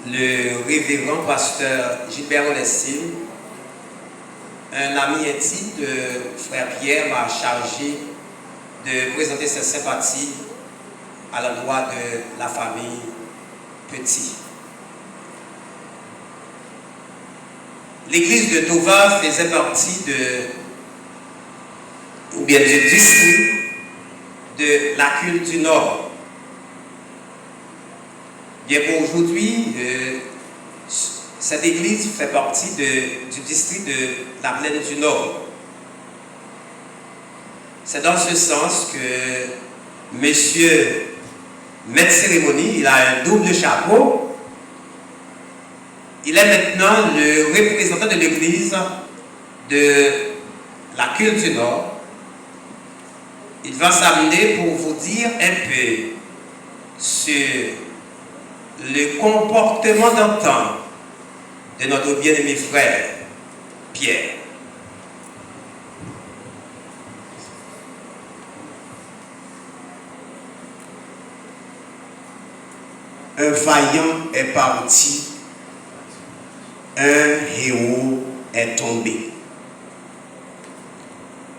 Le révérend pasteur Gilbert Olestine, un ami intime de frère Pierre, m'a chargé de présenter ses sympathies à l'endroit de la famille Petit. L'église de Tova faisait partie du district de la Culte du Nord. Bien pour aujourd'hui, cette église fait partie du district de la Plaine du Nord. C'est dans ce sens que monsieur maître cérémonie, il a un double chapeau. Il est maintenant le représentant de l'église de la Culte du Nord. Il va s'amener pour vous dire un peu sur le comportement d'antan de notre bien-aimé frère Pierre. Un vaillant est parti, un héros est tombé.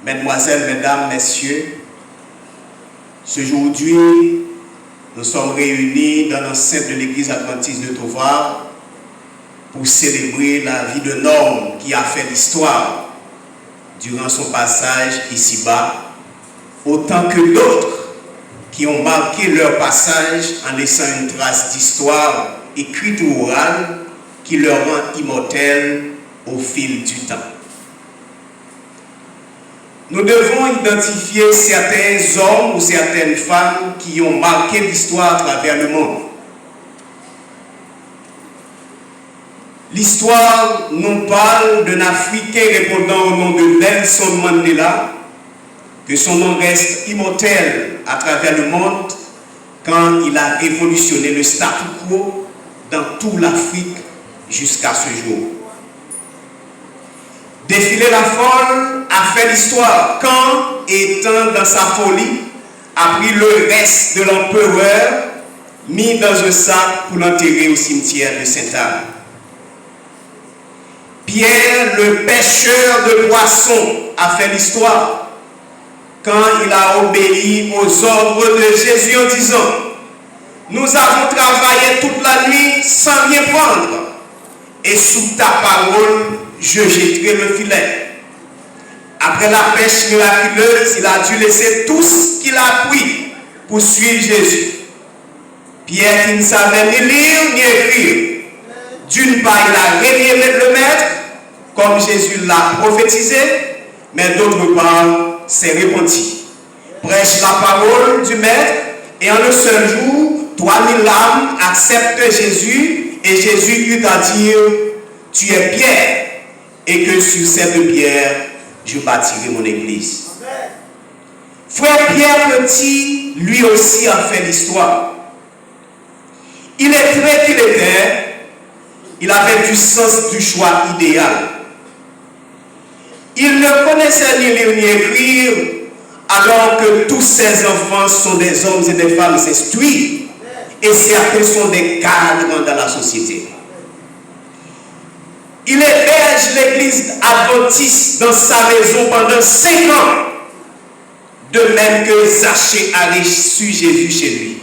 Mesdemoiselles, mesdames, messieurs, aujourd'hui, nous sommes réunis dans l'enceinte de l'église adventiste de Tovar pour célébrer la vie d'un homme qui a fait l'histoire durant son passage ici-bas, autant que d'autres qui ont marqué leur passage en laissant une trace d'histoire écrite ou orale qui leur rend immortels au fil du temps. Nous devons identifier certains hommes ou certaines femmes qui ont marqué l'histoire à travers le monde. L'histoire nous parle d'un Africain répondant au nom de Nelson Mandela, que son nom reste immortel à travers le monde quand il a révolutionné le statu quo dans toute l'Afrique jusqu'à ce jour. Défilé la folle a fait l'histoire quand, étant dans sa folie, a pris le reste de l'empereur, mis dans un sac pour l'enterrer au cimetière de Sainte-Anne. Pierre, le pêcheur de poissons, a fait l'histoire quand il a obéi aux ordres de Jésus en disant « Nous avons travaillé toute la nuit sans rien prendre, et sous ta parole, je jetterai le filet. Après la pêche miraculeuse, il a dû laisser tout ce qu'il a pris pour suivre Jésus. Pierre, qui ne savait ni lire ni écrire, d'une part, il a régné le maître, comme Jésus l'a prophétisé, mais d'autre part, s'est repenti. Prêche la parole du maître, et en un seul jour, 3000 âmes acceptent Jésus, et Jésus eut à dire, tu es Pierre, et que sur cette pierre, je bâtirai mon église. Frère Pierre Petit, lui aussi a fait l'histoire. Il est vrai qu'il était, il avait du sens du choix idéal. Il ne connaissait ni lire ni écrire, alors que tous ses enfants sont des hommes et des femmes instruits, et certains sont des cadres dans la société. Il héberge l'église adventiste dans sa maison pendant 5 ans, de même que Zachée a reçu Jésus chez lui.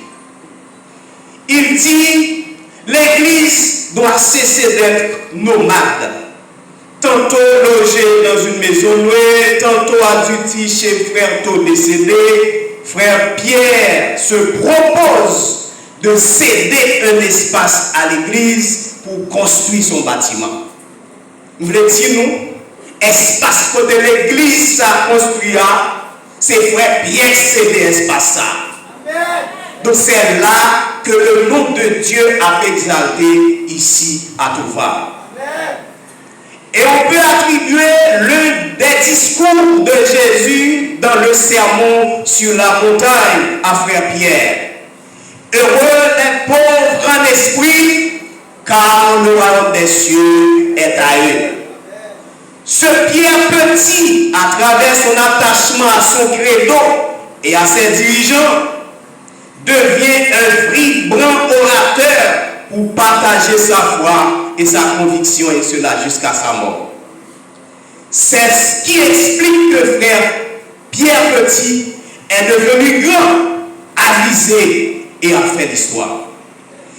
Il dit, l'église doit cesser d'être nomade, tantôt logé dans une maison louée, tantôt adouti chez frère Tau décédé. Frère Pierre se propose de céder un espace à l'église pour construire son bâtiment. Vous voulez dire, nous, espace côté l'église ça construit, c'est frère Pierre céder espace ça. Donc c'est là que le nom de Dieu a exalté ici à Touva. Et on peut attribuer l'un des discours de Jésus dans le sermon sur la montagne à frère Pierre. Heureux les pauvres en esprit, car le royaume des cieux est à eux. Ce Pierre Petit, à travers son attachement à son credo et à ses dirigeants, devient un vibrant orateur pour partager sa foi et sa conviction, et cela jusqu'à sa mort. C'est ce qui explique que frère Pierre Petit est devenu grand, avisé et a fait l'histoire.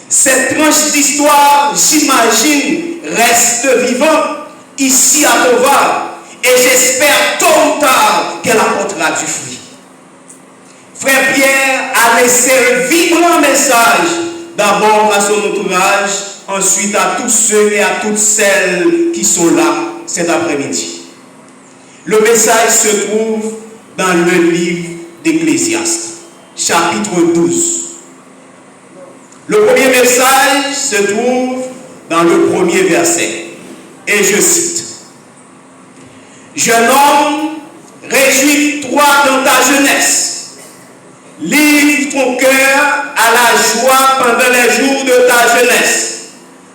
Cette tranche d'histoire, j'imagine, reste vivante ici à Touva, et j'espère tôt ou tard qu'elle apportera du fruit. Frère Pierre a laissé un vibrant message, d'abord à son entourage, ensuite à tous ceux et à toutes celles qui sont là cet après-midi. Le message se trouve dans le livre d'Ecclésiaste, chapitre 12. Le premier message se trouve dans le premier verset, et je cite: Jeune homme, réjouis-toi dans ta jeunesse. Livre ton cœur à la joie pendant les jours de ta jeunesse.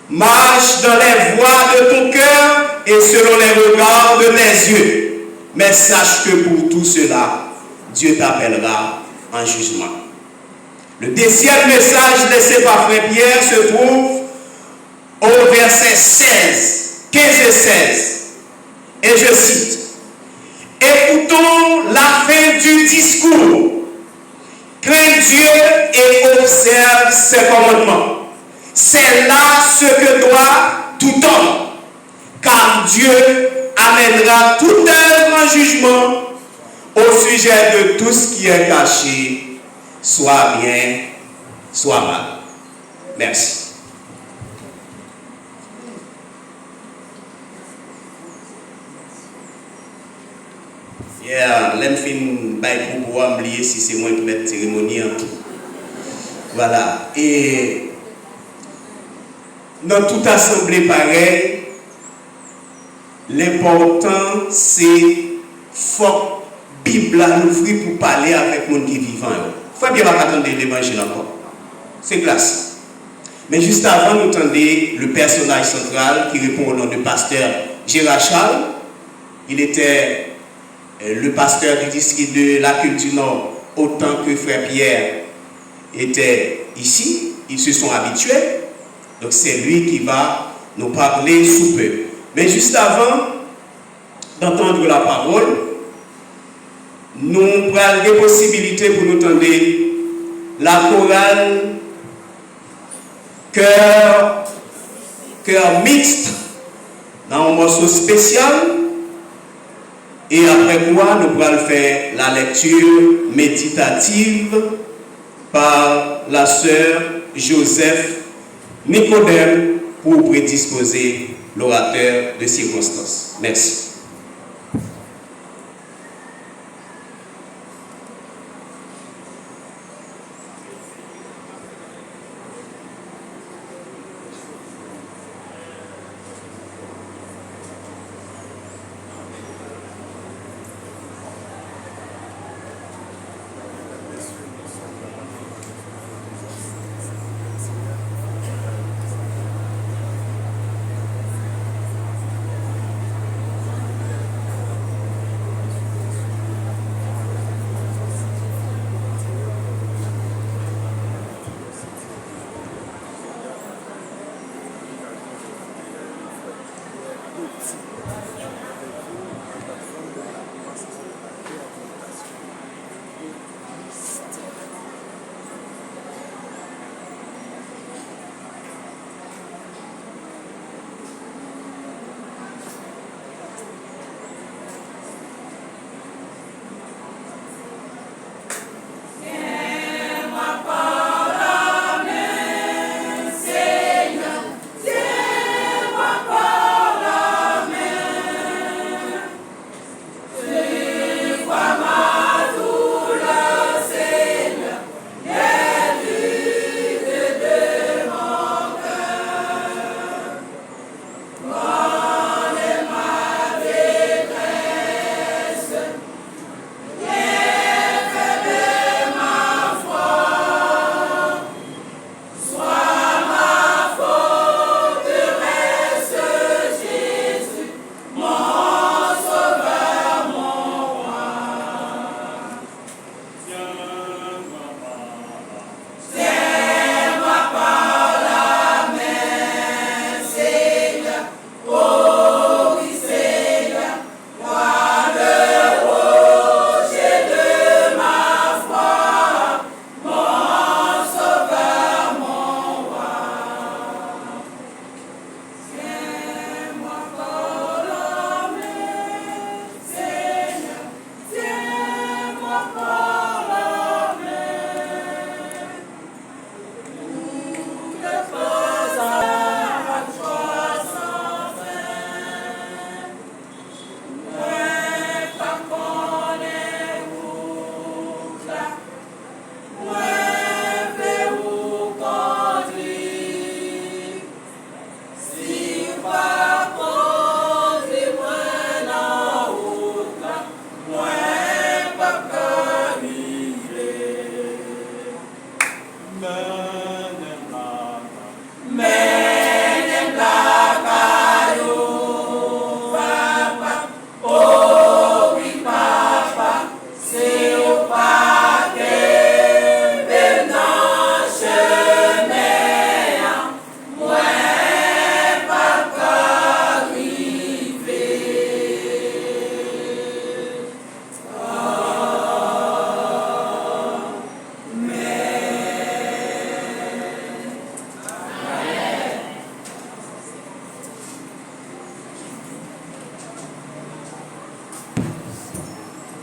Marche dans les voies de ton cœur et selon les regards de tes yeux. Mais sache que pour tout cela, Dieu t'appellera en jugement. Le deuxième message laissé par frère Pierre se trouve au verset 16, 15 et 16. Et je cite: Écoutons la fin du discours. Crains Dieu et observe ses commandements. C'est là ce que doit tout homme, car Dieu amènera toute œuvre en jugement au sujet de tout ce qui est caché, soit bien, soit mal. Merci. L'enfin bail pour pouvoir oublier si c'est moi qui mets cérémonie. Voilà. Et dans toute assemblée pareille, l'important c'est faut Bible à l'ouvrir pour parler avec le monde qui est vivant. Il faut bien attendre l'évangile encore. C'est classe. Mais juste avant, nous entendez le personnage central qui répond au nom du pasteur Gérard Charles. Il était le pasteur du district de la Culture Nord, autant que frère Pierre était ici. Ils se sont habitués. Donc c'est lui qui va nous parler sous peu. Mais juste avant d'entendre la parole, nous prenons des possibilités pour nous entendre la chorale cœur mixte dans un morceau spécial. Et après quoi, nous allons faire la lecture méditative par la sœur Joseph Nicodème pour prédisposer l'orateur de circonstance. Merci.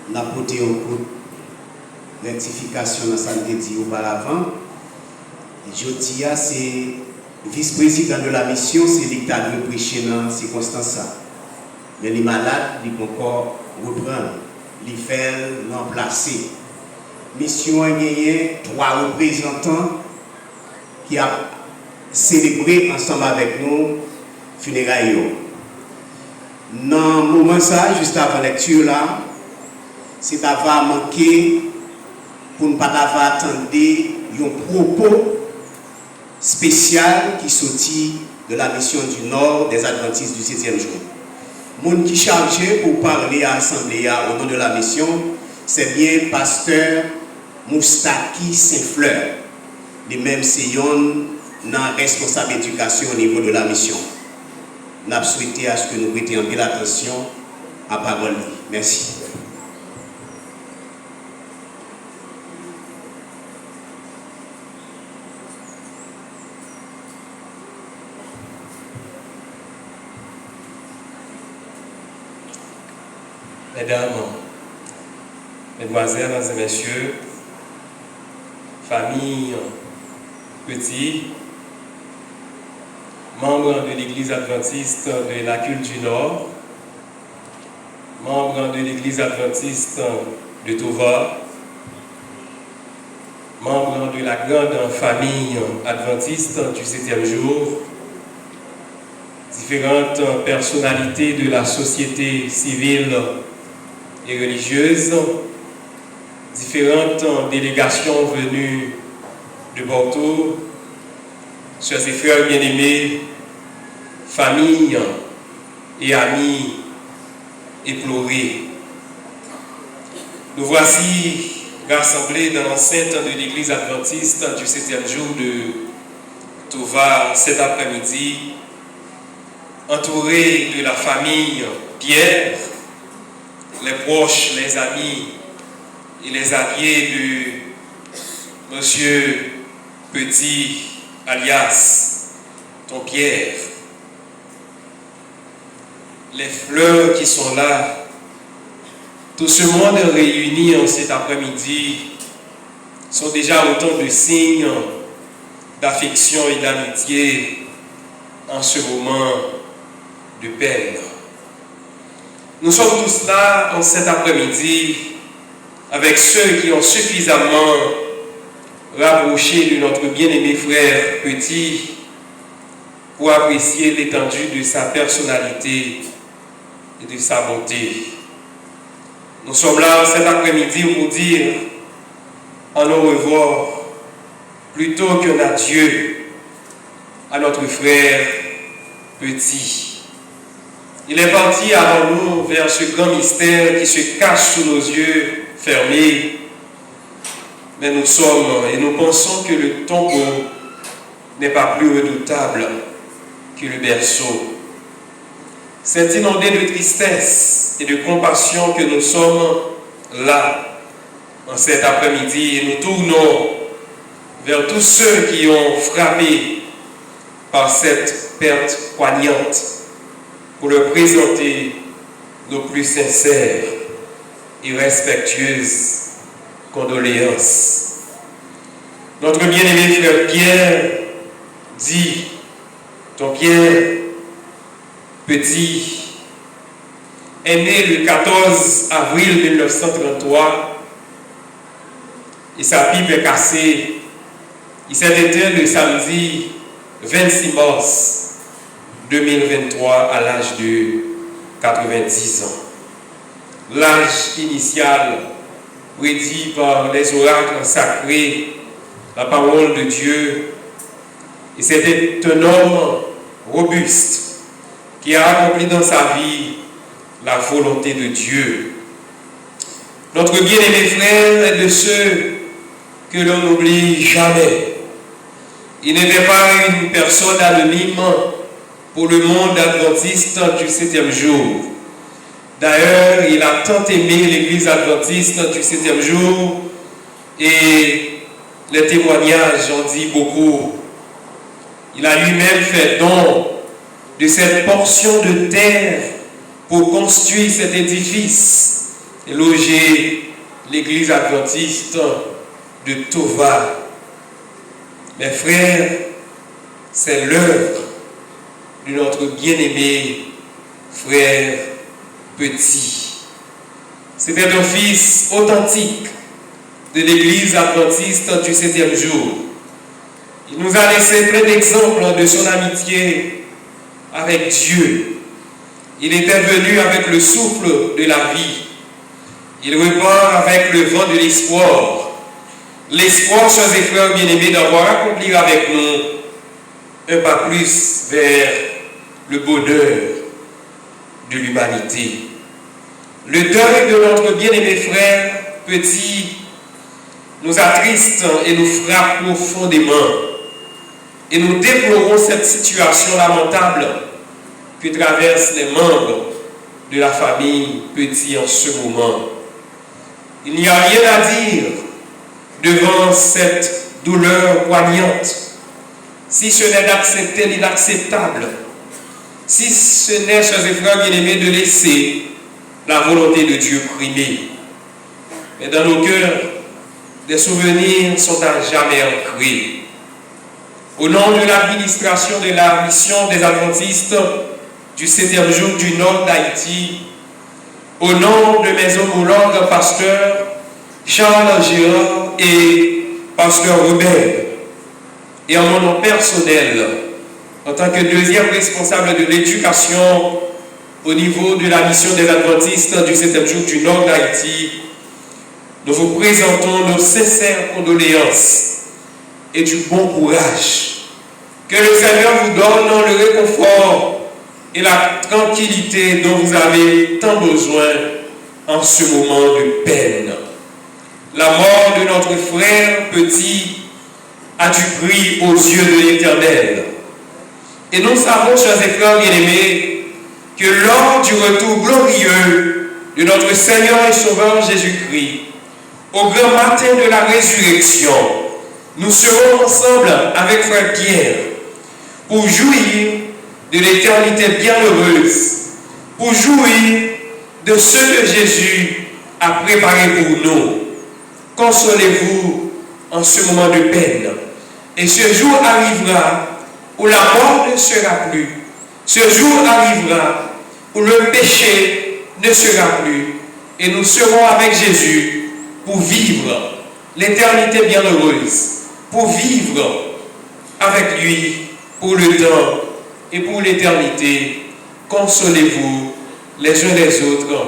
N'a porté au coup de rectification dans ce que dit auparavant. Jeudi, c'est vice-président de la mission, c'est l'État de prêcher dans ces circonstances. Mais les malades, ils vont encore reprendre, les faire remplacer. Mission a gagné 3 représentants qui ont célébré ensemble avec nous funérailles. Dans le moment ça, juste avant la lecture là, c'est d'avoir manqué pour ne pas avoir attendu un propos spécial qui sortit de la mission du Nord des Adventistes du 7e jour. Mon qui chargé pour parler à l'Assemblée au nom de la mission, c'est bien pasteur Moustaki Saint-Fleur, les mêmes Seyon dans responsable éducation au niveau de la mission. Nous avons souhaité à ce que nous prêtions bien attention à la parole. Merci. mesdames, mesdemoiselles et messieurs, famille, petits, membres de l'Église adventiste de la Culte du Nord, membres de l'Église adventiste de Tova, membres de la grande famille adventiste du 7e jour, différentes personnalités de la société civile et religieuse, différentes délégations venues de Bordeaux, chers et frères bien-aimés, familles et amis éplorés. Nous voici rassemblés dans l'enceinte de l'église adventiste du 7e jour de Tova cet après-midi, entourés de la famille Pierre, les proches, les amis et les alliés de Monsieur Petit, alias Ton Pierre. Les fleurs qui sont là, tout ce monde réuni en cet après-midi sont déjà autant de signes d'affection et d'amitié en ce moment de peine. Nous sommes tous là en cet après-midi avec ceux qui ont suffisamment rapproché de notre bien-aimé frère Petit pour apprécier l'étendue de sa personnalité et de sa bonté. Nous sommes là cet après-midi pour dire en au revoir plutôt qu'un adieu à notre frère Petit. Il est parti avant nous vers ce grand mystère qui se cache sous nos yeux fermés. Mais nous sommes et nous pensons que le tombeau n'est pas plus redoutable que le berceau. C'est inondé de tristesse et de compassion que nous sommes là en cet après-midi et nous tournons vers tous ceux qui ont frappé par cette perte poignante pour leur présenter nos plus sincères et respectueuses condoléances. Notre bien-aimé frère Pierre dit, Ton Pierre Petit est né le 14 avril 1933 et sa pipe est cassée. Il s'est éteint le samedi 26 mars 2023 à l'âge de 90 ans. L'âge initial prédit par les oracles sacrés, la parole de Dieu. Et c'était un homme robuste qui a accompli dans sa vie la volonté de Dieu. Notre bien-aimé frère est de ceux que l'on n'oublie jamais. Il n'était pas une personne anonyme pour le monde adventiste du 7e jour. D'ailleurs, il a tant aimé l'église adventiste du 7e jour et les témoignages en disent beaucoup. Il a lui-même fait don de cette portion de terre pour construire cet édifice et loger l'église adventiste de Tova. Mes frères, c'est l'œuvre de notre bien-aimé frère Petit. C'était un fils authentique de l'église adventiste du 7e jour. Il nous a laissé plein d'exemples de son amitié avec Dieu. Il était venu avec le souffle de la vie. Il repart avec le vent de l'espoir. L'espoir, chers et frères bien-aimés, d'avoir accompli avec nous un pas plus vers le bonheur de l'humanité. Le deuil de notre bien-aimé frère Petit nous attriste et nous frappe profondément. Et nous déplorons cette situation lamentable que traversent les membres de la famille Petit en ce moment. Il n'y a rien à dire devant cette douleur poignante, si ce n'est d'accepter l'inacceptable, si ce n'est, chers et frères bien-aimés, de laisser la volonté de Dieu primée. Mais dans nos cœurs, des souvenirs sont à jamais ancrés. Au nom de l'administration de la mission des Adventistes du 7e jour du Nord d'Haïti, au nom de mes homologues pasteurs Charles Gérard et pasteur Robert, et en mon nom personnel, en tant que deuxième responsable de l'éducation au niveau de la mission des Adventistes du 7e jour du Nord d'Haïti, nous vous présentons nos sincères condoléances et du bon courage. Que le Seigneur vous donne le réconfort et la tranquillité dont vous avez tant besoin en ce moment de peine. La mort de notre frère petit a du prix aux yeux de l'Éternel. Et nous savons, chers et frères bien-aimés, que lors du retour glorieux de notre Seigneur et Sauveur Jésus-Christ, au grand matin de la résurrection, nous serons ensemble avec frère Pierre pour jouir de l'éternité bienheureuse, pour jouir de ce que Jésus a préparé pour nous. Consolez-vous en ce moment de peine. Et ce jour arrivera où la mort ne sera plus. Ce jour arrivera où le péché ne sera plus. Et nous serons avec Jésus pour vivre l'éternité bienheureuse, pour vivre avec lui pour le temps et pour l'éternité. Consolez-vous les uns les autres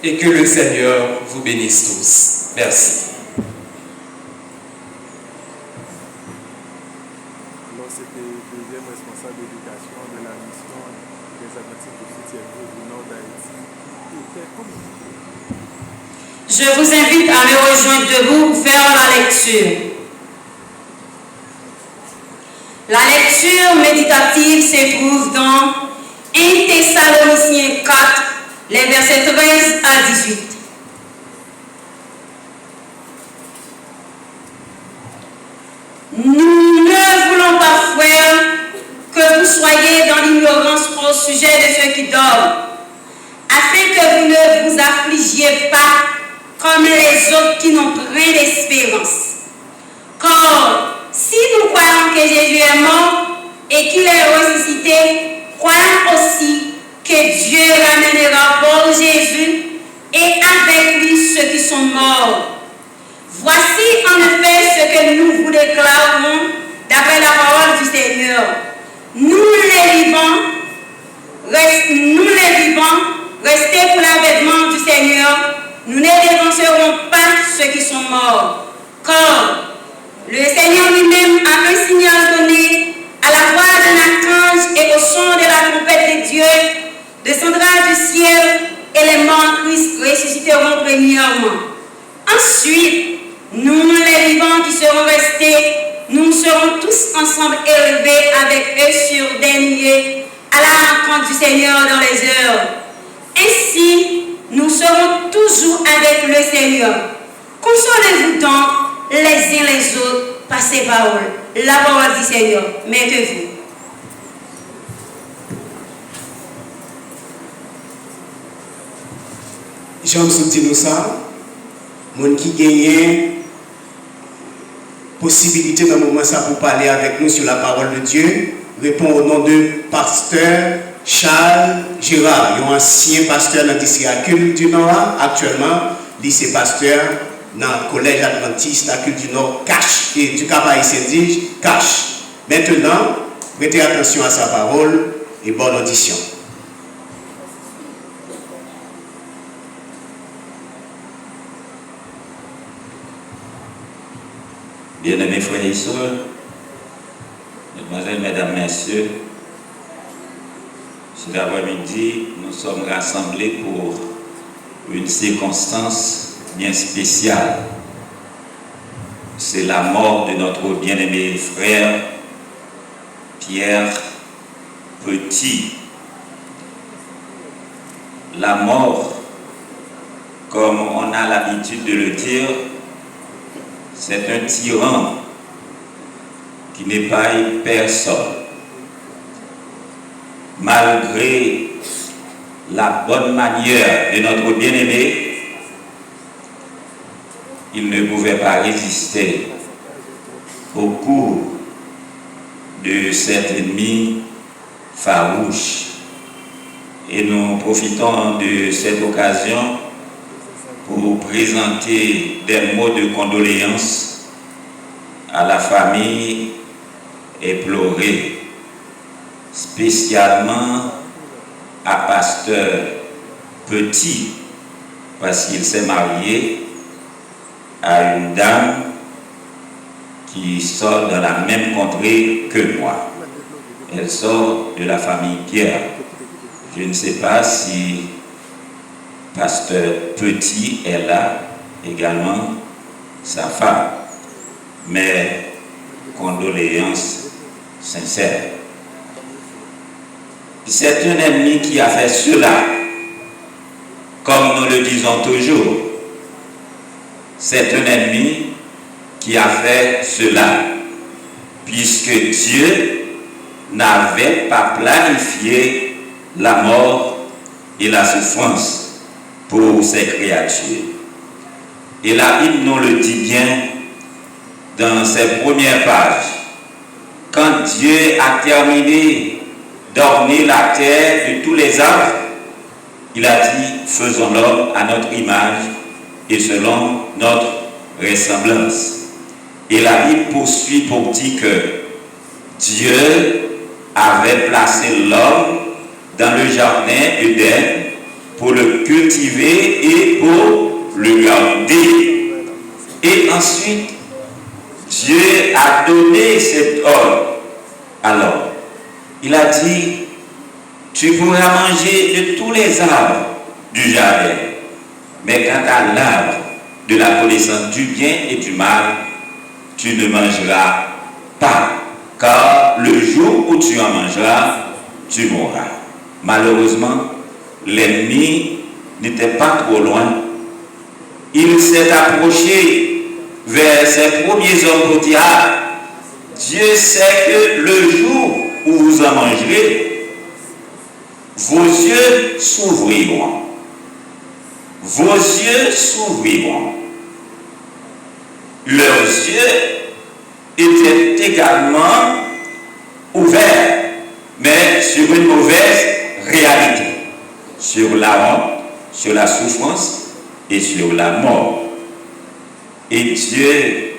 et que le Seigneur vous bénisse tous. Merci. Alors, c'était le deuxième responsable d'éducation de la mission des Adventistes du 7e jour du Nord d'Haïti. Je vous invite à me rejoindre debout pour faire la lecture. La lecture méditative se trouve dans 1 Thessaloniciens 4, les versets 13 à 18. Nous ne voulons pas, frères, que vous soyez dans l'ignorance au sujet de ceux qui dorment, afin que vous ne vous affligiez pas comme les autres qui n'ont rien d'espérance. Car si nous croyons que Jésus est mort et qu'il est ressuscité, croyons aussi que Dieu ramènera pour Jésus et avec lui ceux qui sont morts. Voici en effet ce que nous vous déclarons d'après la parole du Seigneur. Nous les vivants, restés pour l'avènement du Seigneur, nous ne dévancerons pas ceux qui sont morts. Car le Seigneur lui-même a un signal donné à la voix d'un archange et au son de la trompette de Dieu, descendra du ciel et les morts en Christ ressusciteront premièrement. Ensuite, nous les vivants qui serons restés, nous serons tous ensemble élevés avec eux sur des nuées à la rencontre du Seigneur dans les heures. Ainsi, nous serons toujours avec le Seigneur. Consolez-vous donc les uns les autres par ces paroles. La parole du Seigneur. Mettez-vous. J'aime soutenir ça. Mon qui gagne possibilité dans le moment ça pour parler avec nous sur la parole de Dieu répond au nom de pasteur Charles Gérard, un ancien pasteur dans le district du Nord, actuellement, lycée pasteur dans le collège adventiste du Nord, Cache, et du Cap Haïtien Cache. Maintenant, prêtez attention à sa parole et bonne audition. Bien-aimés frères et sœurs, mesdemoiselles, mesdames, messieurs, cet après-midi, nous sommes rassemblés pour une circonstance bien spéciale. C'est la mort de notre bien-aimé frère Pierre Petit. La mort, comme on a l'habitude de le dire, c'est un tyran qui n'épargne personne. Malgré la bonne manière de notre bien-aimé, il ne pouvait pas résister au coup de cet ennemi farouche. Et nous profitons de cette occasion pour présenter des mots de condoléances à la famille éplorée, spécialement à Pasteur Petit, parce qu'il s'est marié à une dame qui sort dans la même contrée que moi. Elle sort de la famille Pierre. Je ne sais pas si Pasteur Petit est là, également sa femme, mais condoléances sincères. C'est un ennemi qui a fait cela, comme nous le disons toujours. C'est un ennemi qui a fait cela, puisque Dieu n'avait pas planifié la mort et la souffrance pour ses créatures. Et la Bible nous le dit bien dans ses premières pages. Quand Dieu a terminé d'orner la terre de tous les arbres, il a dit, faisons l'homme à notre image et selon notre ressemblance. Et la Bible poursuit pour dire que Dieu avait placé l'homme dans le jardin d'Éden pour le cultiver et pour le garder. Et ensuite, Dieu a donné cet homme. Alors, il a dit, tu pourras manger de tous les arbres du jardin, mais quant à l'arbre de la connaissance du bien et du mal, tu ne mangeras pas, car le jour où tu en mangeras, tu mourras. Malheureusement, l'ennemi n'était pas trop loin. Il s'est approché vers ses premiers hommes pour dire, Dieu sait que le jour où vous en mangerez, vos yeux s'ouvriront. Vos yeux s'ouvriront. Leurs yeux étaient également ouverts, mais sur une mauvaise réalité, sur la honte, sur la souffrance et sur la mort. Et Dieu,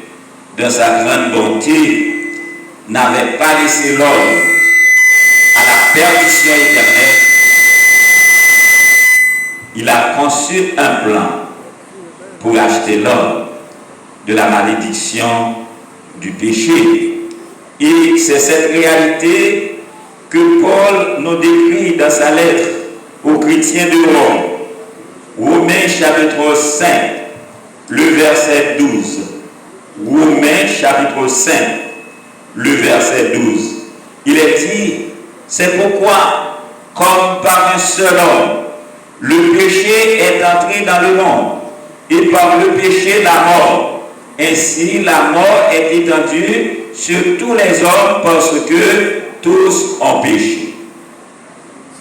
dans sa grande bonté, n'avait pas laissé l'homme à la perdition éternelle. Il a conçu un plan pour acheter l'homme de la malédiction du péché. Et c'est cette réalité que Paul nous décrit dans sa lettre aux chrétiens de Rome. Romains chapitre 5, le verset 12. Romains chapitre 5, le verset 12. Il est dit, c'est pourquoi, comme par un seul homme, le péché est entré dans le monde, et par le péché la mort. Ainsi, la mort est étendue sur tous les hommes parce que tous ont péché.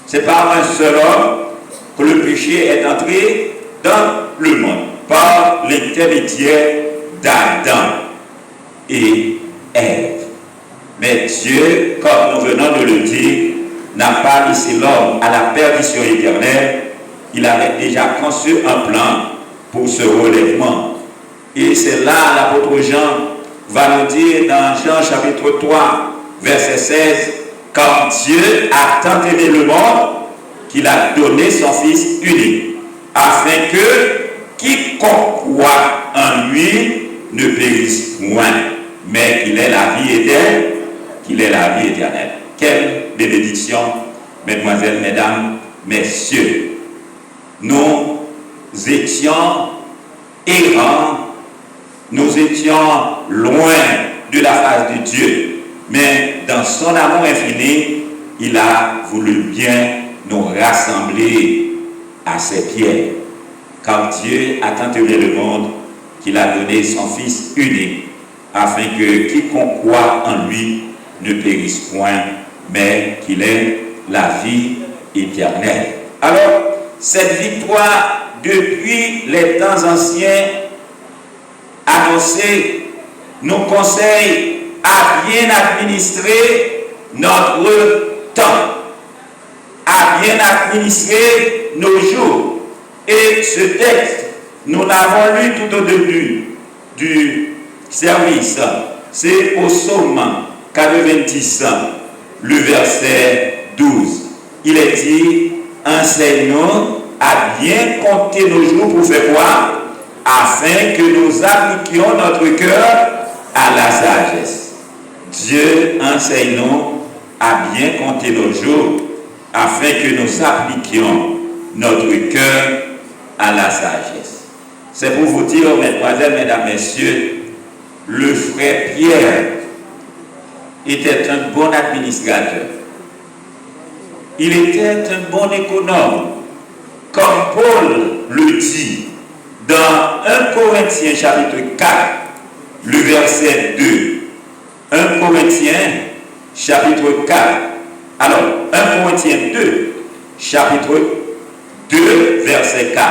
C'est par un seul homme que le péché est entré dans le monde, par l'intermédiaire d'Adam et Ève. Mais Dieu, comme nous venons de le dire, n'a pas laissé l'homme à la perdition éternelle. Il avait déjà conçu un plan pour ce relèvement. Et c'est là l'apôtre Jean va nous dire dans Jean chapitre 3, verset 16, car Dieu a tant aimé le monde qu'il a donné son Fils unique, afin que quiconque croit en lui ne périsse point, mais qu'il ait la vie éternelle, Quelle bénédiction, mesdemoiselles, mesdames, messieurs. Nous étions errants, nous étions loin de la face de Dieu, mais dans son amour infini, il a voulu bien nous rassembler à ses pieds, car Dieu a tant aimé le monde qu'il a donné son Fils unique, afin que quiconque croit en lui ne périsse point, mais qu'il ait la vie éternelle. Alors, cette victoire, depuis les temps anciens, annoncée, nous conseille à bien administrer notre temps, à bien administrer nos jours. Et ce texte, nous l'avons lu tout au début du service. C'est au psaume 90, le verset 12. Il est dit, enseigne-nous à bien compter nos jours pour faire quoi? Afin que nous appliquions notre cœur à la sagesse. Dieu enseigne-nous à bien compter nos jours afin que nous appliquions notre cœur à la sagesse. C'est pour vous dire, mesdemoiselles, mesdames, messieurs, le frère Pierre était un bon administrateur. Il était un bon économe. Comme Paul le dit dans 1 Corinthiens chapitre 4, le verset 2. 1 Corinthiens chapitre 4. Alors, 1 Corinthiens 2, chapitre 2, verset 4.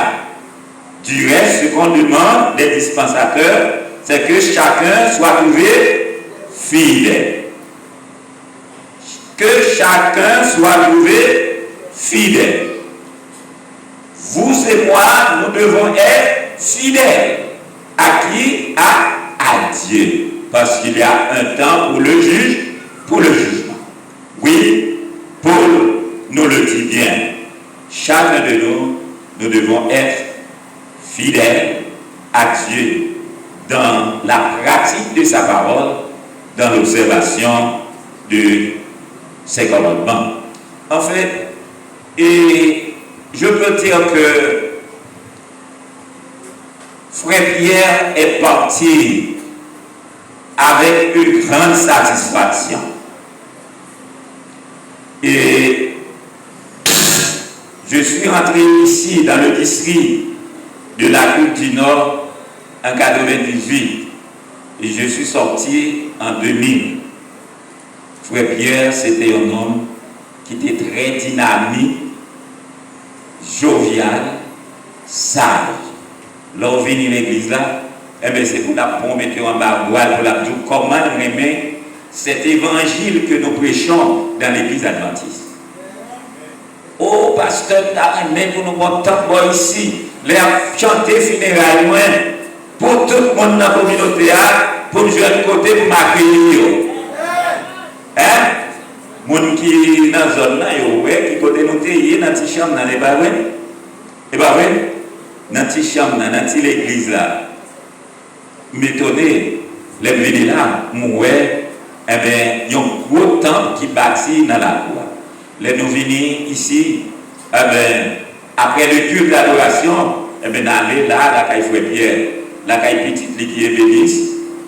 Du reste, ce qu'on demande des dispensateurs, c'est que chacun soit trouvé fidèle. Que chacun soit trouvé fidèle. Vous et moi, nous devons être fidèles. À qui? À Dieu. Parce qu'il y a un temps pour le juge, pour le jugement. Oui, Paul nous le dit bien. Chacun de nous, nous devons être fidèles à Dieu dans la pratique de sa parole, dans l'observation de ses commandements. En fait, et je peux dire que Frère Pierre est parti avec une grande satisfaction. Et je suis rentré ici dans le district de la Côte du Nord en 1998 et je suis sorti en 2000. Frère Pierre, c'était un homme qui était très dynamique, jovial, sage. Lorsqu'on vient à l'église là, c'est pour la mettre en bas pour la dire comment aimer cet évangile que nous prêchons dans l'église adventiste. Oh, pasteur, t'as aimé pour nous voir tant ici, les chanter funérailles pour tout le monde dans la communauté, pour nous jouer de côté pour m'accueillir. Hein? Moun qui dans la zone là, qui côté nous t'es dans la petite chambre, n'est pas vrai? Et pas vrai? Dans la petite chambre, dans la petite église là, m'étonner, les venus là, mouais, eh bien, il y a un gros temple qui bâtit dans la cour. Les nous venus ici, eh bien, après le culte d'adoration, eh bien, aller là, la caille Frère Pierre, la caille petite qui est bénisse,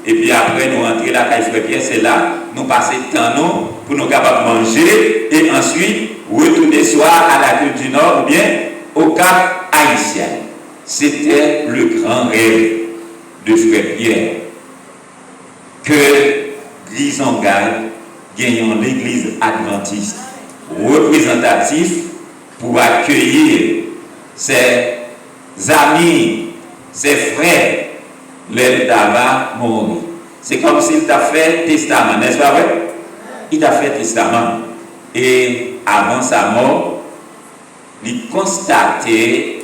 et puis après nous rentrer la caille Frère Pierre, c'est là, nous passer temps nous pour nous capables de manger, et ensuite retourner soit à la Côte du Nord ou bien au Cap Haïtien. C'était le grand rêve de Frère Pierre que Grisongal gagnant l'église adventiste représentatif pour accueillir ses amis, ses frères, les Dava Mori. C'est comme s'il t'a fait testament, n'est-ce pas vrai? Il t'a fait testament. Et avant sa mort, il constatait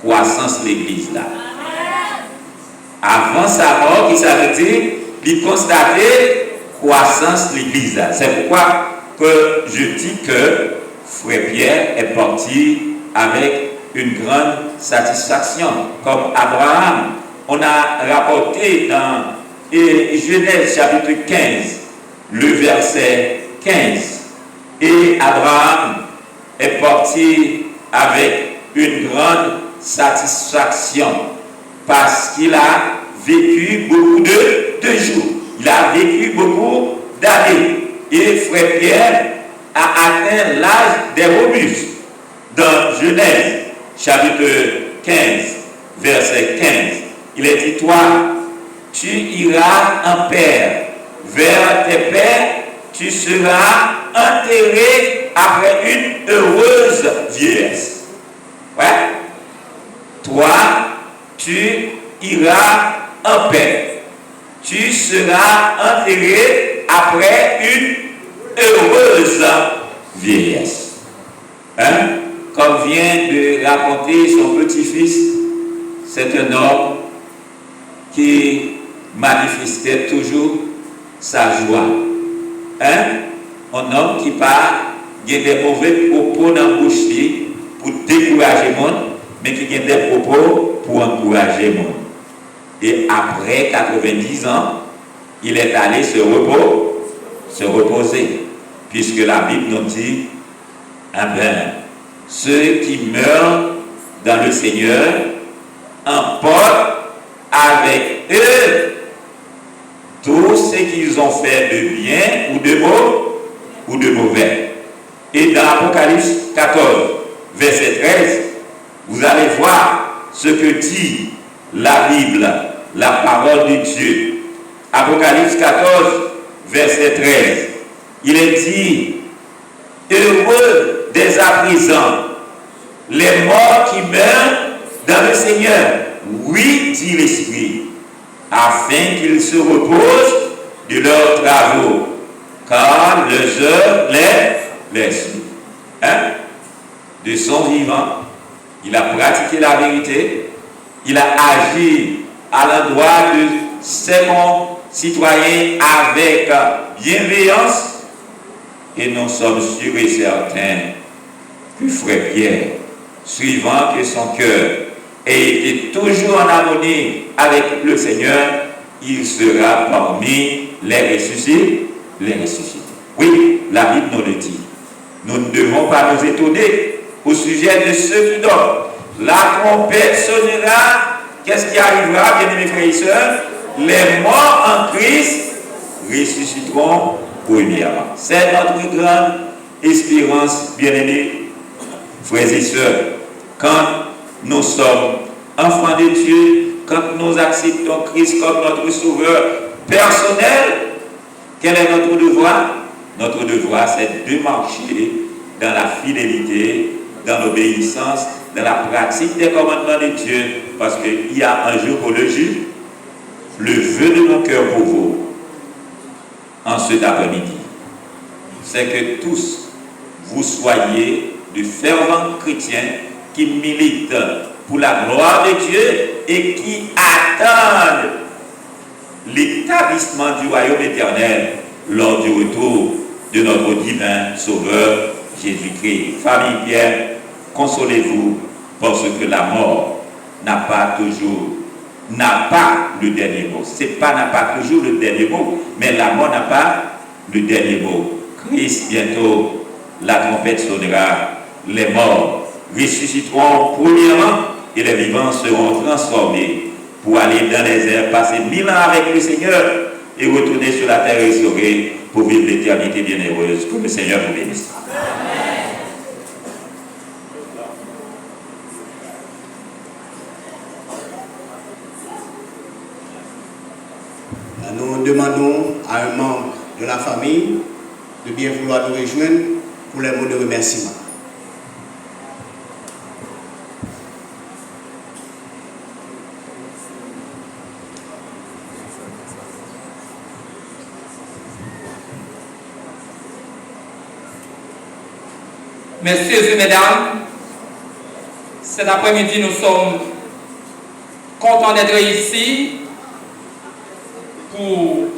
croissance de l'église là. Avant sa mort, il savait dire, il constatait croissance de l'église là. C'est pourquoi que je dis que Frère Pierre est parti avec une grande satisfaction. Comme Abraham, on a rapporté dans Genèse chapitre 15, le verset 15. Et Abraham est parti avec une grande satisfaction parce qu'il a vécu beaucoup de jours. Il a vécu beaucoup d'années. Et Frère Pierre a atteint l'âge des robustes. Dans Genèse, chapitre 15, verset 15, il est dit, toi, tu iras en paix vers tes pères, tu seras enterré après une heureuse vieillesse. toi, tu iras en paix. Tu seras enterré après une heureuse vieillesse. Hein? Comme vient de raconter son petit-fils, c'est un homme qui manifestait toujours sa joie. Hein? Un homme qui part, il y a des mauvais propos dans la bouche pour décourager le monde, mais qui a des propos pour encourager le monde. Et après 90 ans, il est allé se reposer. Puisque la Bible nous dit, ceux qui meurent dans le Seigneur emportent avec eux tout ce qu'ils ont fait de bien ou de mauvais. Et dans Apocalypse 14, verset 13, vous allez voir ce que dit la Bible, la parole de Dieu. Apocalypse 14, verset 13. Il est dit, heureux dès à présent les morts qui meurent dans le Seigneur. Oui, dit l'Esprit, afin qu'ils se reposent de leurs travaux, car les heures les suivent. Hein? De son vivant, il a pratiqué la vérité, il a agi à l'endroit de ses concitoyens avec bienveillance, et nous sommes sûrs et certains que Frère Pierre, suivant que son cœur ait été toujours en harmonie avec le Seigneur, il sera parmi les ressuscités. Oui, la Bible nous le dit. Nous ne devons pas nous étonner au sujet de ceux qui dorment. La trompette sonnera. Qu'est-ce qui arrivera, bien-aimés frères et sœurs? Les morts en Christ ressusciteront premièrement. C'est notre grande espérance, bien-aimés frères et sœurs. Quand nous sommes enfants de Dieu, quand nous acceptons Christ comme notre sauveur personnel, quel est notre devoir? Notre devoir, c'est de marcher dans la fidélité, dans l'obéissance, dans la pratique des commandements de Dieu, parce qu'il y a un jour pour le juge. Le vœu de mon cœur pour vous, en cet après-midi, c'est que tous vous soyez de fervents chrétiens qui militent pour la gloire de Dieu et qui attendent l'établissement du royaume éternel lors du retour de notre divin Sauveur Jésus-Christ. Famille Pierre, consolez-vous parce que la mort n'a pas le dernier mot. N'a pas toujours le dernier mot, mais la mort n'a pas le dernier mot. Christ, bientôt, la trompette sonnera, les morts ressusciteront premièrement et les vivants seront transformés pour aller dans les airs, passer 1000 ans avec le Seigneur et retourner sur la terre restaurée pour vivre l'éternité bienheureuse. Que le Seigneur vous bénisse. Nous demandons à un membre de la famille de bien vouloir nous rejoindre pour les mots de remerciement. Messieurs et mesdames, cet après-midi, nous sommes contents d'être ici pour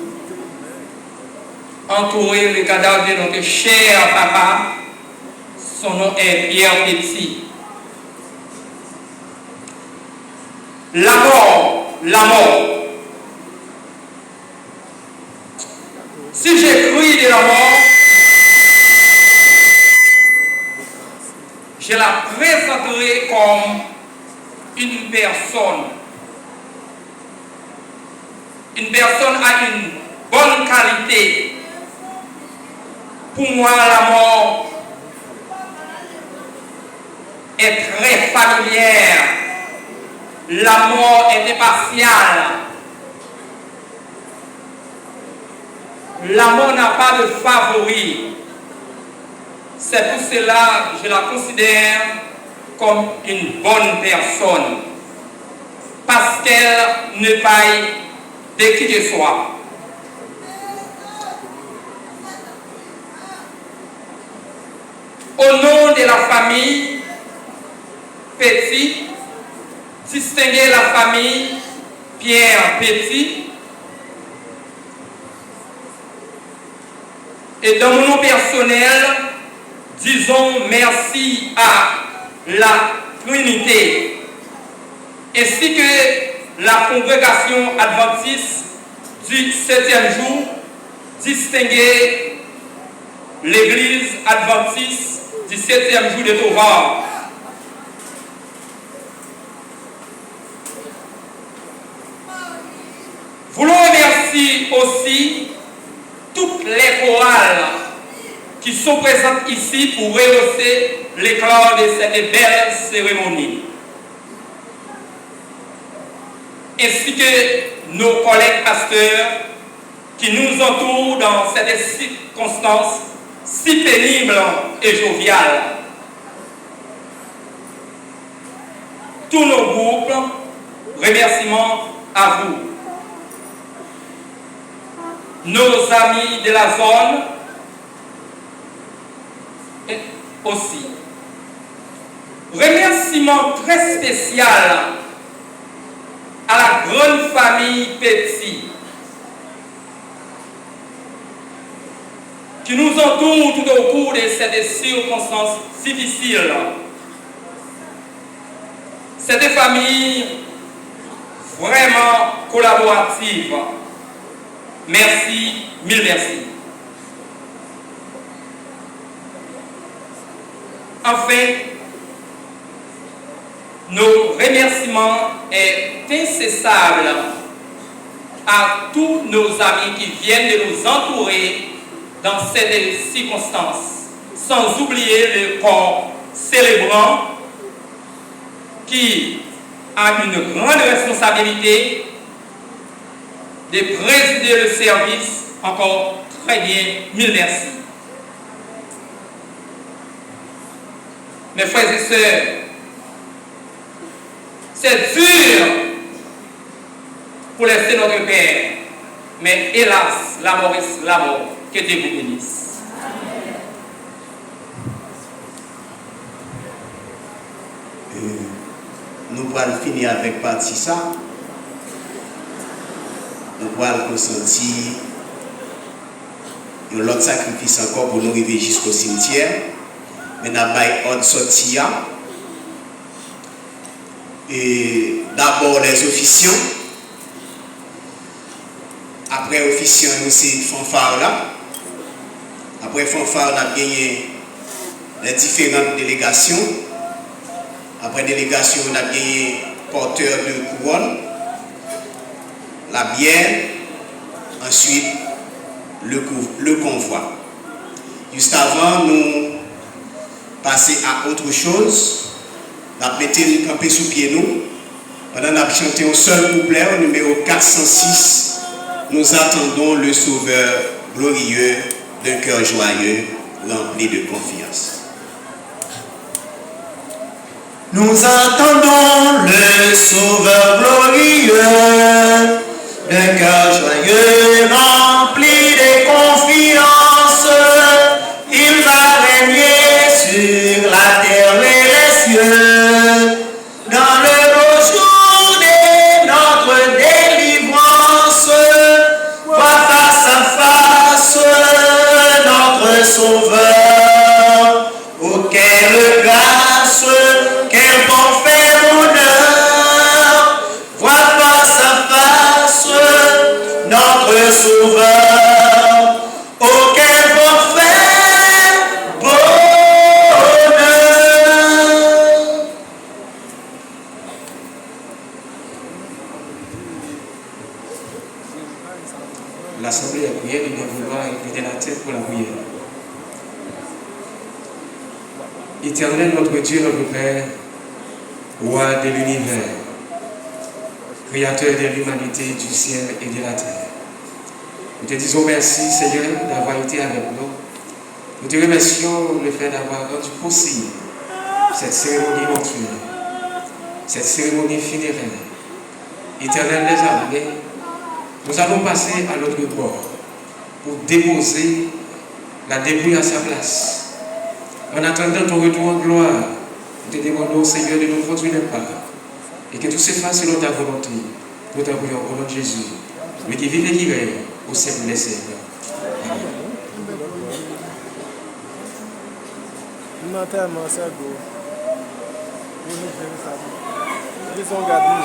entourer le cadavre de notre cher papa. Son nom est Pierre Petit. La mort. Si j'écris de la mort, je la présenterai comme une personne. Une personne a une bonne qualité. Pour moi, la mort est très familière. La mort est impartiale. La mort n'a pas de favori. C'est pour cela que je la considère comme une bonne personne. parce qu'elle ne paille de qui que soit. Au nom de la famille Petit, distinguez la famille Pierre Petit. Et dans mon nom personnel, disons merci à la Trinité, ainsi que la congrégation adventiste du 7e jour, distinguer l'église adventiste du 7e jour de Tovar. Voulons remercier aussi toutes les chorales qui sont présentes ici pour rehausser l'éclat de cette belle cérémonie, ainsi que nos collègues pasteurs qui nous entourent dans cette circonstance si pénible et joviale. Tous nos groupes, remerciements à vous. Nos amis de la zone et aussi. Remerciement très spécial à la grande famille Petit qui nous entoure tout au cours de cette circonstance difficile. Cette famille vraiment collaborative. Merci, mille merci. Enfin, nos remerciements sont incessables à tous nos amis qui viennent de nous entourer dans cette circonstance, sans oublier le corps célébrant qui a une grande responsabilité de présider le service. Encore très bien, mille merci. Mes frères et sœurs, c'est dur pour laisser notre Père, mais hélas, la mort est la mort. Que Dieu vous bénisse. Nous allons finir avec partie ça. Nous allons consentir l'autre sacrifice encore pour nous arriver jusqu'au cimetière. Mais nous avons ordre sortir. Et d'abord les officiants. Après officiants, nous c'est fanfare là. Après fanfare, on a gagné les différentes délégations. Après délégation, on a gagné porteur de couronne, la bière, ensuite le convoi. Juste avant, nous passer à autre chose. On a mis le campé sous pied nous. Pendant qu'on a chanté un seul couplet, au numéro 406, nous attendons le Sauveur glorieux d'un cœur joyeux, rempli de confiance. Nous attendons le Sauveur glorieux, d'un cœur joyeux, rempli de confiance. Il va régner sur la terre et les cieux, dans le beau jour de notre délivrance. Vois face à face notre Sauveur, oh quelle grâce, quel bon fait honneur. Vois face à face notre Sauveur, oh quel bon fait bonheur. L'assemblée a prié de bien vouloir incliner la tête pour la prière. Éternel notre Dieu, notre Père, roi de l'univers, créateur de l'humanité, du ciel et de la terre. Nous te disons merci, Seigneur, d'avoir été avec nous. Nous te remercions le fait d'avoir rendu possible cette cérémonie mortuaire, cette cérémonie funéraire, Éternel des armées, nous allons passer à l'autre bord pour déposer la dépouille à sa place. En attendant ton retour en gloire, nous te demandons, Seigneur, de nous conduire les pas et que tout se fasse selon ta volonté. Nous t'en prions au nom de Jésus, lui qui vive et qui règne au siècle des siècles. Amen. Non, tellement, c'est beau. Ils ont gardé.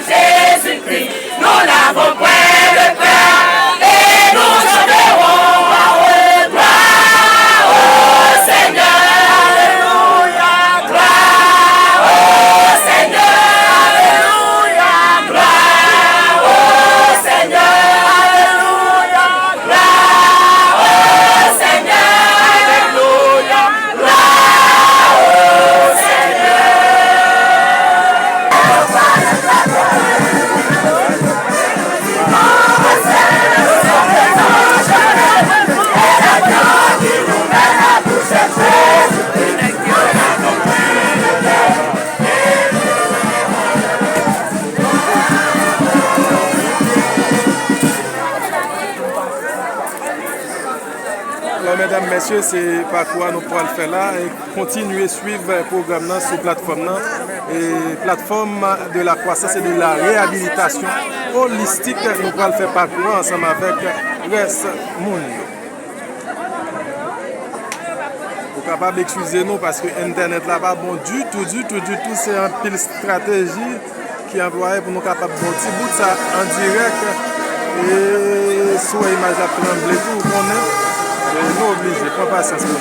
Jésus-Christ, nous n'avons point de peur et nous chanterons gloire au Seigneur, alléluia, gloire au Seigneur, alléluia, gloire au Seigneur, alléluia, gloire au Seigneur, alléluia, gloire au Seigneur. Alors, mesdames, messieurs, c'est par quoi nous pourrons le faire là et continuer à suivre le programme sur la plateforme. Et plateforme de la croissance et de la réhabilitation holistique, nous pourrons le faire parcourir ensemble avec Reste Monde. Vous êtes capable d'excuser nous parce que Internet là pas bon du tout, c'est un pile stratégie qui envoyé pour nous capables de bon petit bout de ça en direct et sur l'image à trembler tout, vous connaissez. Nous obligés, prends patience pour nous.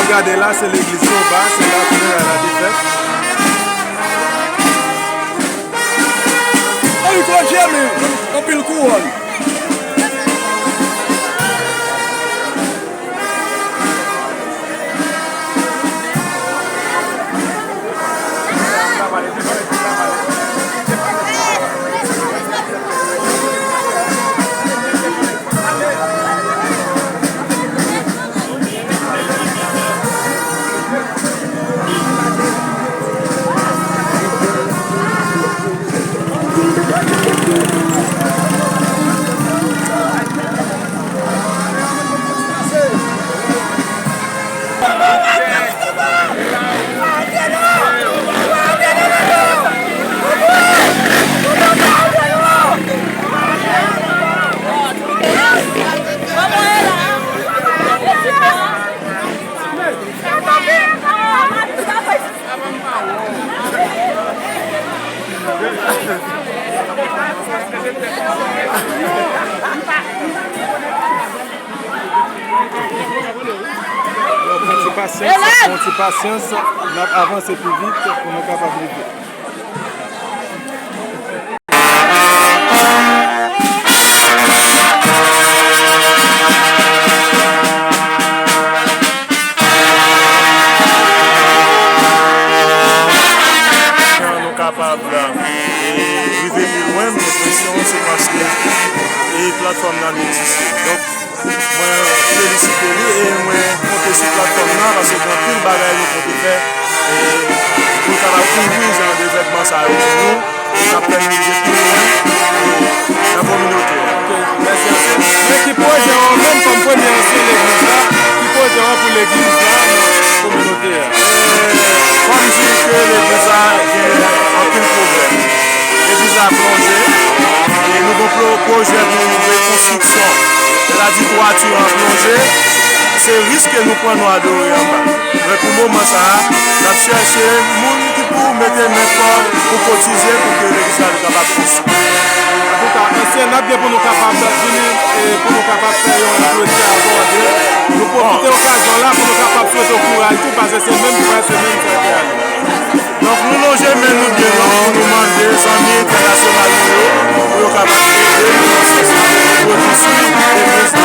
Regardez là, c'est l'église au bas, c'est là qu'on est à la défaite. Oh, il faut jamais, on peut le couronne. Patience, on avance plus vite pour nous capables de vite. Nous capables de vivre plus loin, mais pression c'est parce que les plateformes n'ont pas existé. Donc, moi, félicite lui et moi, compter sur la plateforme là parce que dans tout le bagage nous comptons faire pour couvrir genre d'événements ça avec nous, ça permet de plus loin la communauté. Merci. Mais qui pose même comme premier ancien l'église là, qui pose pour l'église là, communauté. Comme dit que l'église a aucun problème. L'église a plongé et nous avons un projet de reconstruction. Elle a dit toiture en plongée. C'est le risque que nous prenons à adorer en bas. Mais pour le moment, ça, on a cherché les gens qui pour mettre un effort pour cotiser pour que l'église soit capable de construire. En tout cas, ancien n'a bien pour nous capables de venir et pour nous capables de faire un projet à aborder. Nous profitons de l'occasion là pour nous capables de faire au courage tout parce que c'est même pour c'est même ça qui arrive. Donc nous loger mais nous bien là pour nous demander 100 000 international pour nous capables d'aider nous dans ce sens pour construire l'église là.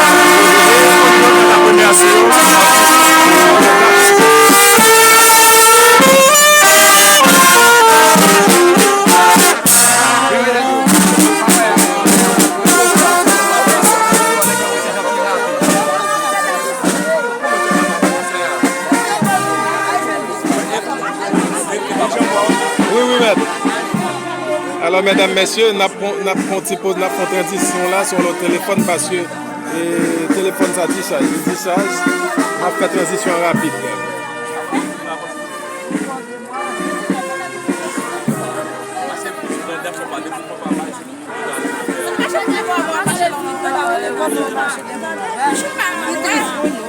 Et la première séance. Alors, mesdames, messieurs, nous avons une transition là sur le téléphone parce que le téléphone ça décharge. Il décharge, on fait transition rapide. Je